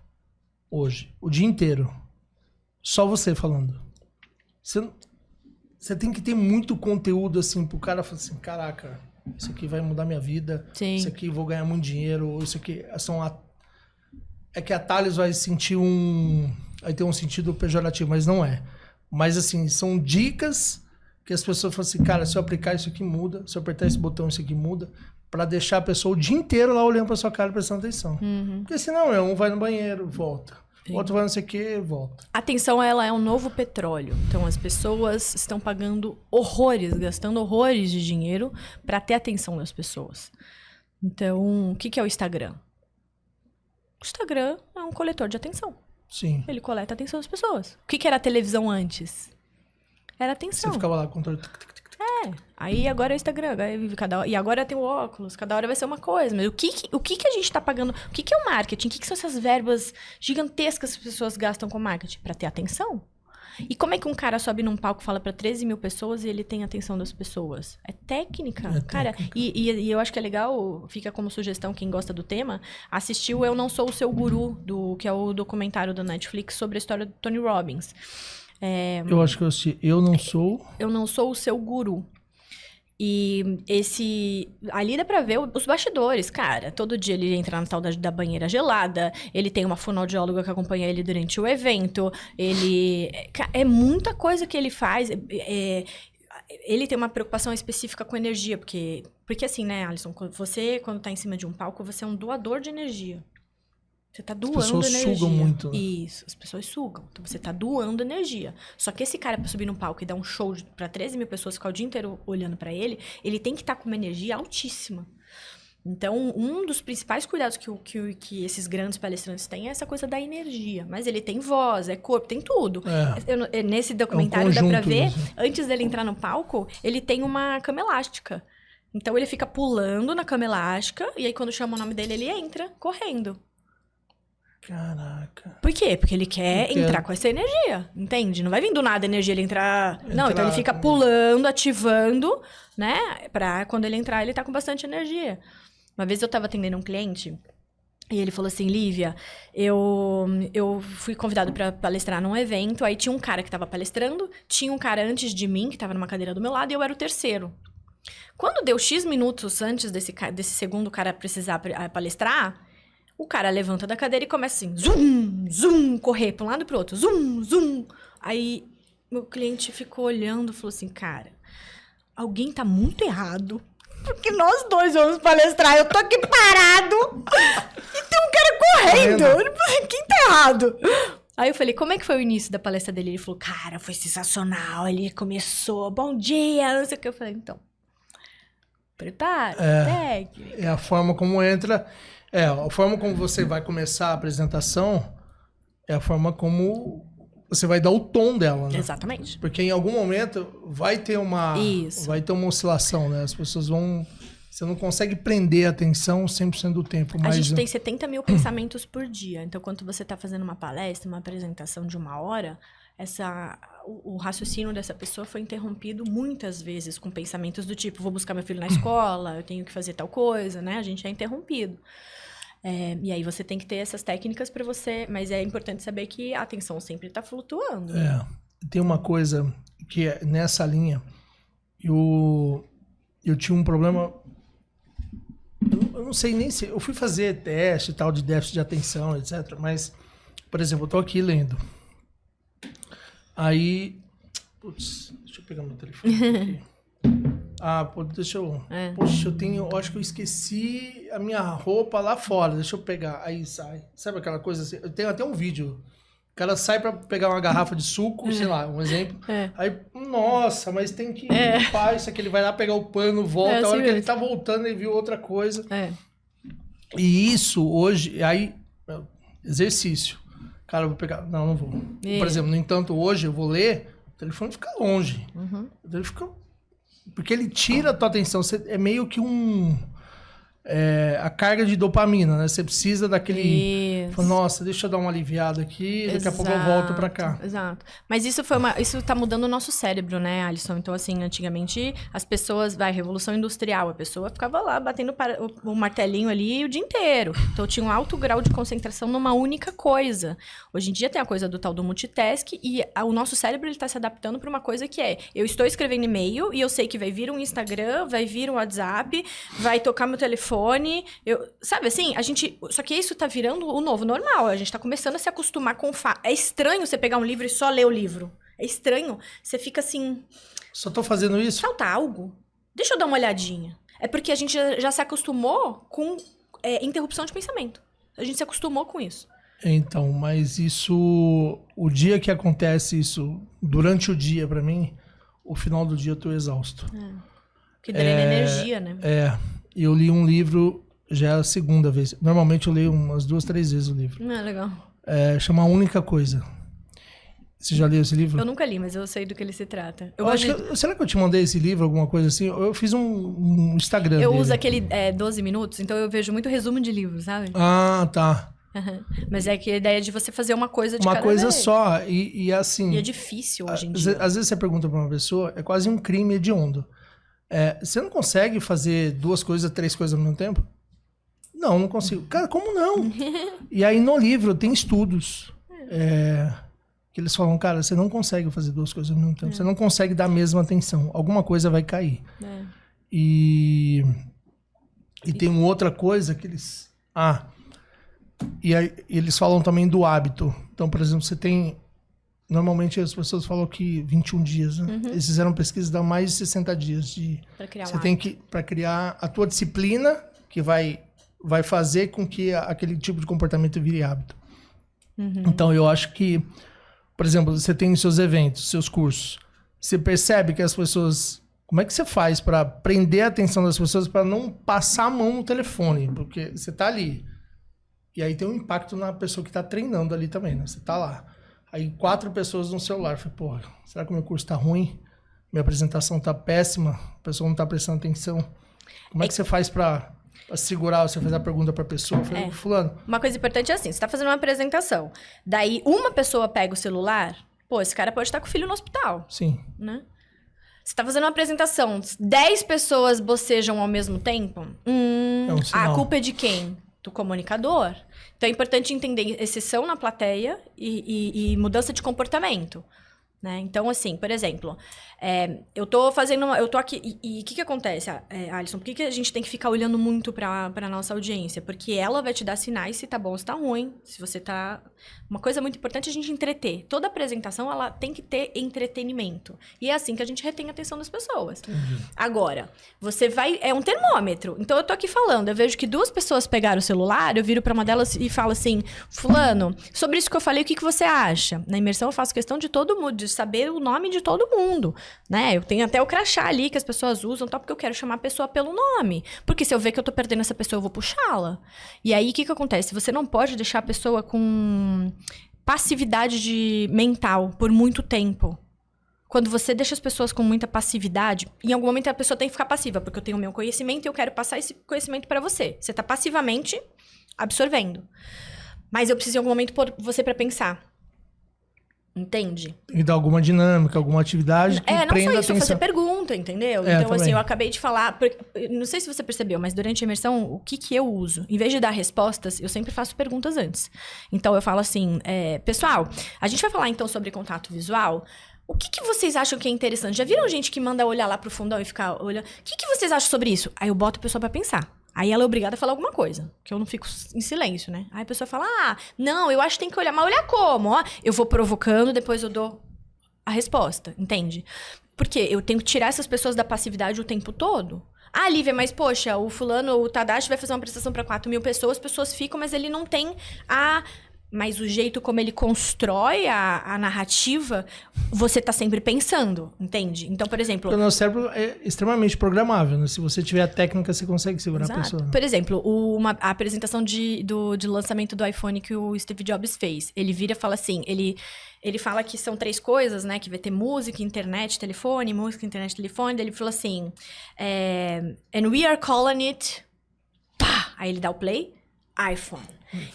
[SPEAKER 1] hoje, o dia inteiro, só você falando, você tem que ter muito conteúdo, assim, pro cara falar assim, caraca, isso aqui vai mudar minha vida,
[SPEAKER 2] Sim.
[SPEAKER 1] Isso aqui vou ganhar muito dinheiro, ou isso aqui é que a Thales vai ter um sentido pejorativo, mas não é. Mas, assim, são dicas que as pessoas falam assim, cara, se eu aplicar isso aqui muda, se eu apertar esse botão isso aqui muda, pra deixar a pessoa o dia inteiro lá olhando pra sua cara e prestando atenção. Porque senão, um vai no banheiro, volta. O outro vai não sei o que, volta.
[SPEAKER 2] A atenção, ela é um novo petróleo. Então, as pessoas estão pagando horrores, gastando horrores de dinheiro pra ter a atenção das pessoas. Então, o que é o Instagram? O Instagram é um coletor de atenção.
[SPEAKER 1] Sim.
[SPEAKER 2] Ele coleta a atenção das pessoas. O que era a televisão antes? Era atenção.
[SPEAKER 1] Você ficava lá com o
[SPEAKER 2] Aí agora é o Instagram, e agora tem o óculos, cada hora vai ser uma coisa. Mas o que a gente tá pagando? O que é o marketing? O que são essas verbas gigantescas que as pessoas gastam com marketing? Pra ter atenção. E como é que um cara sobe num palco e fala pra 13.000 pessoas e ele tem a atenção das pessoas? É técnica, cara. E eu acho que é legal, fica como sugestão quem gosta do tema, assistir o Eu Não Sou o Seu Guru, que é o documentário do Netflix sobre a história do Tony Robbins.
[SPEAKER 1] Eu acho que eu assisti Eu Não Sou
[SPEAKER 2] o Seu Guru. E ali dá pra ver os bastidores, cara. Todo dia ele entra na tal da banheira gelada. Ele tem uma fonoaudióloga que acompanha ele durante o evento. É muita coisa que ele faz. Ele tem uma preocupação específica com energia. Porque assim, né, Alisson? Você, quando tá em cima de um palco, você é um doador de energia. Você tá doando energia.
[SPEAKER 1] As pessoas sugam muito. Né?
[SPEAKER 2] Isso, as pessoas sugam. Então, você tá doando energia. Só que esse cara, pra subir no palco e dar um show pra 13.000 pessoas, ficar o dia inteiro olhando pra ele, ele tem que estar com uma energia altíssima. Então, um dos principais cuidados que esses grandes palestrantes têm é essa coisa da energia. Mas ele tem voz, é corpo, tem tudo. Nesse documentário dá pra ver, antes dele entrar no palco, ele tem uma cama elástica. Então ele fica pulando na cama elástica e aí quando chama o nome dele, ele entra correndo.
[SPEAKER 1] Caraca.
[SPEAKER 2] Por quê? Porque ele quer entrar com essa energia, entende? Não vai vir do nada a energia ele entrar... Não, então ele fica pulando, ativando, né? Pra quando ele entrar, ele tá com bastante energia. Uma vez eu tava atendendo um cliente e ele falou assim, Lívia, eu fui convidado pra palestrar num evento, aí tinha um cara que tava palestrando, tinha um cara antes de mim, que tava numa cadeira do meu lado, e eu era o terceiro. Quando deu X minutos antes desse segundo cara precisar palestrar, o cara levanta da cadeira e começa assim, zum, zum, correr pra um lado e pro outro, zum, zum. Aí meu cliente ficou olhando e falou assim, cara, alguém tá muito errado. Porque nós dois vamos palestrar, eu tô aqui parado e tem um cara correndo. Quem tá errado? Aí eu falei, como é que foi o início da palestra dele? Ele falou, cara, foi sensacional. Ele começou, bom dia, não sei o que. Eu falei, então, prepara, técnica.
[SPEAKER 1] É a forma como entra... a forma como você vai começar a apresentação é a forma como você vai dar o tom dela, né?
[SPEAKER 2] Exatamente.
[SPEAKER 1] Porque em algum momento vai ter uma oscilação, né? As pessoas vão... Você não consegue prender a atenção 100% do tempo.
[SPEAKER 2] A gente tem 70 mil pensamentos por dia. Então, quando você está fazendo uma palestra, uma apresentação de 1 hora, o raciocínio dessa pessoa foi interrompido muitas vezes com pensamentos do tipo, vou buscar meu filho na escola, eu tenho que fazer tal coisa, né? A gente é interrompido. E aí você tem que ter essas técnicas para você... Mas é importante saber que a atenção sempre está flutuando. Né?
[SPEAKER 1] Tem uma coisa que é nessa linha. Eu tinha um problema... Eu não sei nem se... Eu fui fazer teste e tal de déficit de atenção, etc. Mas, por exemplo, eu tô aqui lendo. Aí... Putz, deixa eu pegar meu telefone aqui. Deixa eu... Poxa, eu acho que eu esqueci a minha roupa lá fora. Deixa eu pegar. Aí sai. Sabe aquela coisa assim? Eu tenho até um vídeo. O cara sai pra pegar uma garrafa de suco, sei lá, um exemplo. Aí, nossa, mas tem que limpar isso aqui. Ele vai lá pegar o pano, volta. A hora que ele tá voltando, ele viu outra coisa. E isso hoje... Aí, exercício. Cara, eu vou pegar... Não vou. Por exemplo, no entanto, hoje eu vou ler, o telefone fica longe. Ele fica... Porque ele tira a tua atenção. É meio que a carga de dopamina, né? Você precisa daquele... Fala, nossa, deixa eu dar uma aliviada aqui, daqui a pouco eu volto pra cá.
[SPEAKER 2] Exato. Mas isso tá mudando o nosso cérebro, né, Alisson? Então, assim, antigamente, as pessoas... Revolução Industrial, a pessoa ficava lá batendo o martelinho ali o dia inteiro. Então, tinha um alto grau de concentração numa única coisa. Hoje em dia tem a coisa do tal do multitask e o nosso cérebro, ele tá se adaptando pra uma coisa que eu estou escrevendo e-mail e eu sei que vai vir um Instagram, vai vir um WhatsApp, vai tocar meu telefone. Sabe assim, só que isso tá virando o novo normal. A gente tá começando a se acostumar com É estranho você pegar um livro e só ler o livro. É estranho. Você fica assim...
[SPEAKER 1] Só tô fazendo isso?
[SPEAKER 2] Falta algo? Deixa eu dar uma olhadinha. É porque a gente já se acostumou com interrupção de pensamento. A gente se acostumou com isso.
[SPEAKER 1] Então, mas isso... O dia que acontece isso, durante o dia pra mim, o final do dia eu tô exausto.
[SPEAKER 2] Que drena energia, né?
[SPEAKER 1] Eu li um livro, já é a segunda vez. Normalmente eu leio umas 2, 3 vezes o livro.
[SPEAKER 2] Legal.
[SPEAKER 1] Chama A Única Coisa. Você já leu esse livro?
[SPEAKER 2] Eu nunca li, mas eu sei do que ele se trata.
[SPEAKER 1] Será que eu te mandei esse livro, alguma coisa assim? Eu fiz um Instagram dele.
[SPEAKER 2] Uso aquele 12 minutos, então eu vejo muito resumo de livro, sabe?
[SPEAKER 1] Tá.
[SPEAKER 2] Mas é que a ideia de você fazer uma coisa de
[SPEAKER 1] uma
[SPEAKER 2] cada
[SPEAKER 1] coisa
[SPEAKER 2] vez.
[SPEAKER 1] só. E assim...
[SPEAKER 2] E é difícil hoje em dia.
[SPEAKER 1] Às vezes você pergunta pra uma pessoa, é quase um crime hediondo. Você não consegue fazer 2 coisas, 3 coisas ao mesmo tempo? Não consigo. Cara, como não? E aí no livro tem estudos que eles falam, cara, você não consegue fazer 2 coisas ao mesmo tempo. Você não consegue dar a mesma atenção. Alguma coisa vai cair. E tem uma outra coisa que eles... E aí, eles falam também do hábito. Então, por exemplo, você tem... Normalmente as pessoas falam que 21 dias, né? Eles fizeram pesquisas de mais de 60 dias.
[SPEAKER 2] Pra criar
[SPEAKER 1] você tem que... Para criar a tua disciplina, que vai fazer com que aquele tipo de comportamento vire hábito. Então, eu acho que... Por exemplo, você tem os seus eventos, seus cursos. Você percebe que as pessoas... Como é que você faz para prender a atenção das pessoas para não passar a mão no telefone? Porque você tá ali. E aí tem um impacto na pessoa que tá treinando ali também, né? Você tá lá. Aí 4 pessoas no celular. Eu falei, será que o meu curso tá ruim? Minha apresentação tá péssima? A pessoa não tá prestando atenção. Como é que você faz pra segurar, você fazer a pergunta pra pessoa? Eu falei, fulano.
[SPEAKER 2] Uma coisa importante é assim, você tá fazendo uma apresentação. Daí, uma pessoa pega o celular, pô, esse cara pode estar com o filho no hospital.
[SPEAKER 1] Sim.
[SPEAKER 2] Né? Você tá fazendo uma apresentação, 10 pessoas bocejam ao mesmo tempo, a culpa é de quem? Do comunicador. Então, é importante entender exceção na plateia e mudança de comportamento. Né? Então, assim, por exemplo, eu tô aqui, e o que acontece, Alisson? Por que a gente tem que ficar olhando muito pra nossa audiência? Porque ela vai te dar sinais se tá bom ou se tá ruim, se você tá... Uma coisa muito importante é a gente entreter. Toda apresentação, ela tem que ter entretenimento. E é assim que a gente retém a atenção das pessoas. Agora, você vai... É um termômetro. Então, eu tô aqui falando, eu vejo que 2 pessoas pegaram o celular, eu viro pra uma delas e falo assim, fulano, sobre isso que eu falei, o que você acha? Na imersão, eu faço questão de todo mundo, de saber o nome de todo mundo, né? Eu tenho até o crachá ali que as pessoas usam, porque eu quero chamar a pessoa pelo nome. Porque se eu ver que eu tô perdendo essa pessoa, eu vou puxá-la. E aí, o que acontece? Você não pode deixar a pessoa com passividade mental por muito tempo. Quando você deixa as pessoas com muita passividade, em algum momento a pessoa tem que ficar passiva, porque eu tenho o meu conhecimento e eu quero passar esse conhecimento para você. Você tá passivamente absorvendo. Mas eu preciso em algum momento pôr você para pensar. Entende?
[SPEAKER 1] E dar alguma dinâmica, alguma atividade que
[SPEAKER 2] não
[SPEAKER 1] prenda
[SPEAKER 2] só isso,
[SPEAKER 1] atenção.
[SPEAKER 2] fazer pergunta, entendeu? Então,
[SPEAKER 1] também.
[SPEAKER 2] assim, eu acabei de falar... Não sei se você percebeu, mas durante a imersão, o que eu uso? Em vez de dar respostas, eu sempre faço perguntas antes. Então, eu falo assim, pessoal, a gente vai falar, então, sobre contato visual. O que vocês acham que é interessante? Já viram gente que manda olhar lá pro fundão e ficar olhando? O que vocês acham sobre isso? Aí eu boto a pessoa pra pensar. Aí ela é obrigada a falar alguma coisa, que eu não fico em silêncio, né? Aí a pessoa fala, não, eu acho que tem que olhar. Mas olhar como? Ó, eu vou provocando, depois eu dou a resposta, entende? Porque eu tenho que tirar essas pessoas da passividade o tempo todo. Lívia, mas poxa, o fulano, o Tadashi vai fazer uma apresentação para 4.000 pessoas, as pessoas ficam, mas ele não tem Mas o jeito como ele constrói a narrativa, você tá sempre pensando, entende? Então, por exemplo...
[SPEAKER 1] Porque o nosso cérebro é extremamente programável, né? Se você tiver a técnica, você consegue segurar a pessoa.
[SPEAKER 2] Por exemplo, a apresentação de lançamento do iPhone que o Steve Jobs fez. Ele vira e fala assim, ele fala que são 3 coisas, né? Que vai ter música, internet, telefone, música, internet, telefone. Daí ele falou assim, and we are calling it... Pá! Aí ele dá o play, iPhone.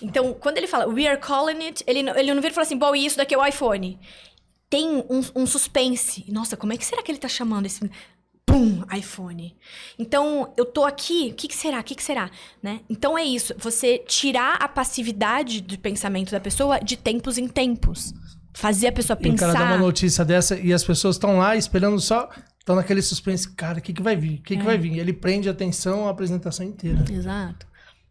[SPEAKER 2] Então, quando ele fala we are calling it, ele não vira e fala assim, bom, e isso daqui é o iPhone. Tem um suspense. Nossa, como é que será que ele tá chamando esse... Pum, iPhone. Então, eu tô aqui, o que será? O que será? Né? Então, é isso. Você tirar a passividade do pensamento da pessoa de tempos em tempos. Fazer a pessoa pensar.
[SPEAKER 1] E o cara dá uma notícia dessa e as pessoas estão lá esperando só... Estão naquele suspense. Cara, o que vai vir? O que vai vir? Ele prende a atenção a apresentação inteira.
[SPEAKER 2] Exato.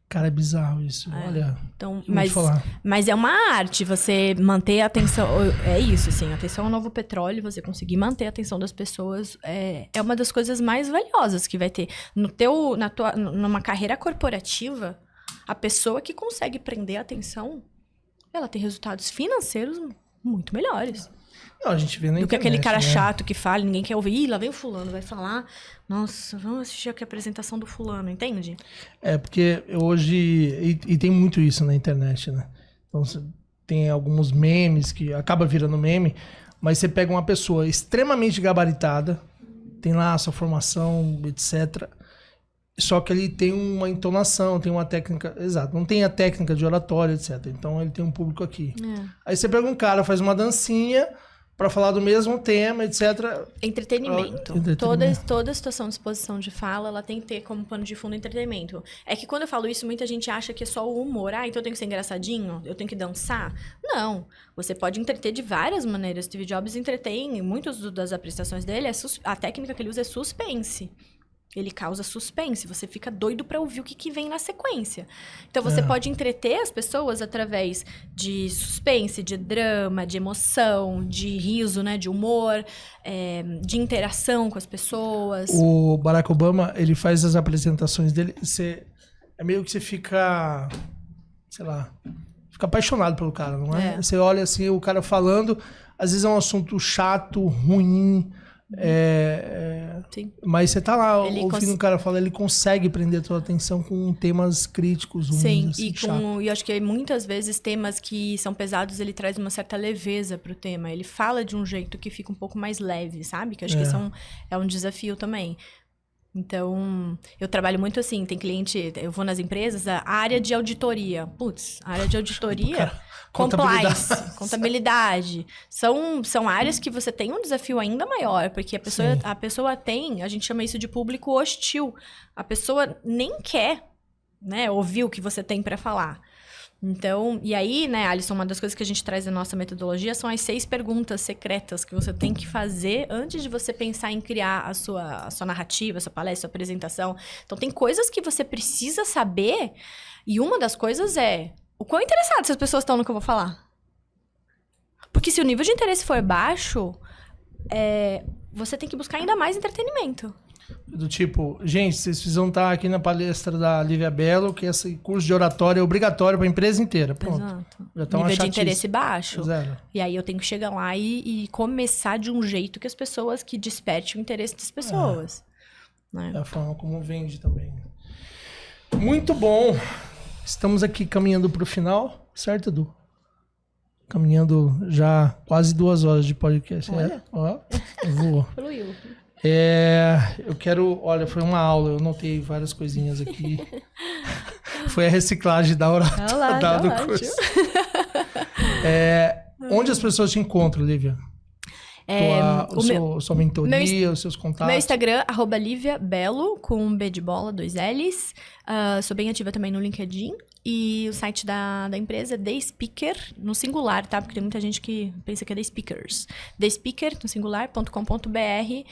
[SPEAKER 1] Cara, é bizarro isso. Olha,
[SPEAKER 2] então,
[SPEAKER 1] falar.
[SPEAKER 2] Mas é uma arte você manter a atenção. É isso, assim. Atenção ao novo petróleo, você conseguir manter a atenção das pessoas é uma das coisas mais valiosas que vai ter. Numa carreira corporativa, a pessoa que consegue prender a atenção, ela tem resultados financeiros muito melhores.
[SPEAKER 1] Não, a gente vê na internet,
[SPEAKER 2] do que aquele cara chato que fala, ninguém quer ouvir. Ih, lá vem o fulano, vai falar. Nossa, vamos assistir aqui a apresentação do fulano, entende?
[SPEAKER 1] Porque hoje... E tem muito isso na internet, né? Então, tem alguns memes que acaba virando meme, mas você pega uma pessoa extremamente gabaritada, tem lá a sua formação, etc. Só que ele tem uma entonação, tem uma técnica... Exato, não tem a técnica de oratória, etc. Então, ele tem um público aqui. Aí você pega um cara, faz uma dancinha... para falar do mesmo tema, etc.
[SPEAKER 2] Entretenimento. Toda situação de exposição de fala, ela tem que ter como pano de fundo entretenimento. É que quando eu falo isso, muita gente acha que é só o humor. Então eu tenho que ser engraçadinho? Eu tenho que dançar? Não. Você pode entreter de várias maneiras. Steve Jobs entretém, em muitas das apresentações dele, a técnica que ele usa é suspense. Ele causa suspense, você fica doido pra ouvir o que vem na sequência. Então, você pode entreter as pessoas através de suspense, de drama, de emoção, de riso, né, de humor, de interação com as pessoas.
[SPEAKER 1] O Barack Obama, ele faz as apresentações dele, é meio que você fica, sei lá, fica apaixonado pelo cara, não é? Você olha assim, o cara falando, às vezes é um assunto chato, ruim... Mas você tá lá ouvindo o cara falar, ele consegue prender a tua atenção com temas críticos, ruins,
[SPEAKER 2] sim,
[SPEAKER 1] assim,
[SPEAKER 2] e eu acho que muitas vezes temas que são pesados, ele traz uma certa leveza pro tema. Ele fala de um jeito que fica um pouco mais leve, sabe? Que eu acho que isso é um desafio também. Então, eu trabalho muito assim, tem cliente, eu vou nas empresas, a área de auditoria. Putz, a área de auditoria, compliance, contabilidade. São áreas que você tem um desafio ainda maior, porque a pessoa tem, a gente chama isso de público hostil. A pessoa nem quer, né, ouvir o que você tem para falar. Então, e aí, né, Alisson, uma das coisas que a gente traz na nossa metodologia são as 6 perguntas secretas que você tem que fazer antes de você pensar em criar a sua narrativa, a sua palestra, a sua apresentação. Então, tem coisas que você precisa saber, e uma das coisas é o quão interessadas as pessoas estão no que eu vou falar. Porque se o nível de interesse for baixo, você tem que buscar ainda mais entretenimento.
[SPEAKER 1] Do tipo, gente, vocês precisam estar aqui na palestra da Lívia Bello, que esse curso de oratória é obrigatório para a empresa inteira. Pronto.
[SPEAKER 2] Exato.
[SPEAKER 1] Já tá
[SPEAKER 2] nível de interesse baixo.
[SPEAKER 1] Zero.
[SPEAKER 2] E aí eu tenho que chegar lá e começar de um jeito que desperte o interesse das pessoas. Né?
[SPEAKER 1] É a forma como vende também. Muito bom. Estamos aqui caminhando para o final, certo, Edu? Caminhando já quase 2 horas de podcast.
[SPEAKER 2] Olha.
[SPEAKER 1] Ó, voou.
[SPEAKER 2] Fluiu.
[SPEAKER 1] Eu quero... Olha, foi uma aula, eu notei várias coisinhas aqui. Foi a reciclagem da hora do curso. Onde as pessoas te encontram, Lívia? Sua mentoria, os seus contatos?
[SPEAKER 2] Meu Instagram, @LíviaBello, com um B de bola, 2 L's. Sou bem ativa também no LinkedIn. E o site da empresa é The Speaker, no singular, tá? Porque tem muita gente que pensa que é The Speakers. The Speaker, no singular.com.br.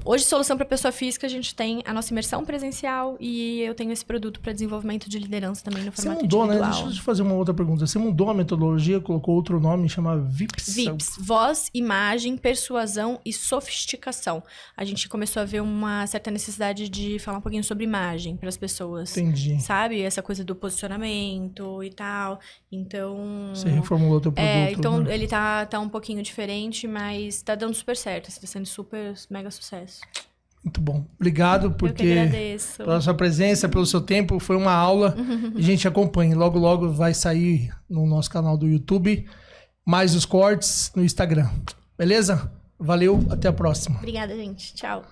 [SPEAKER 2] Hoje, solução para pessoa física, a gente tem a nossa imersão presencial e eu tenho esse produto para desenvolvimento de liderança também no formato individual.
[SPEAKER 1] Né? Deixa eu te fazer uma outra pergunta. Você mudou a metodologia, colocou outro nome, chama VIPS?
[SPEAKER 2] VIPS, voz, imagem, persuasão e sofisticação. A gente começou a ver uma certa necessidade de falar um pouquinho sobre imagem para as pessoas.
[SPEAKER 1] Entendi.
[SPEAKER 2] Sabe? Essa coisa do posicionamento e tal. Então...
[SPEAKER 1] Você reformulou o teu produto.
[SPEAKER 2] Então
[SPEAKER 1] né?
[SPEAKER 2] ele tá um pouquinho diferente, mas tá dando super certo. Está sendo super... mega sucesso.
[SPEAKER 1] Muito bom. Obrigado pela sua presença, pelo seu tempo. Foi uma aula. E a gente acompanha. Logo, logo vai sair no nosso canal do YouTube. Mais os cortes no Instagram. Beleza? Valeu. Até a próxima.
[SPEAKER 2] Obrigada, gente. Tchau.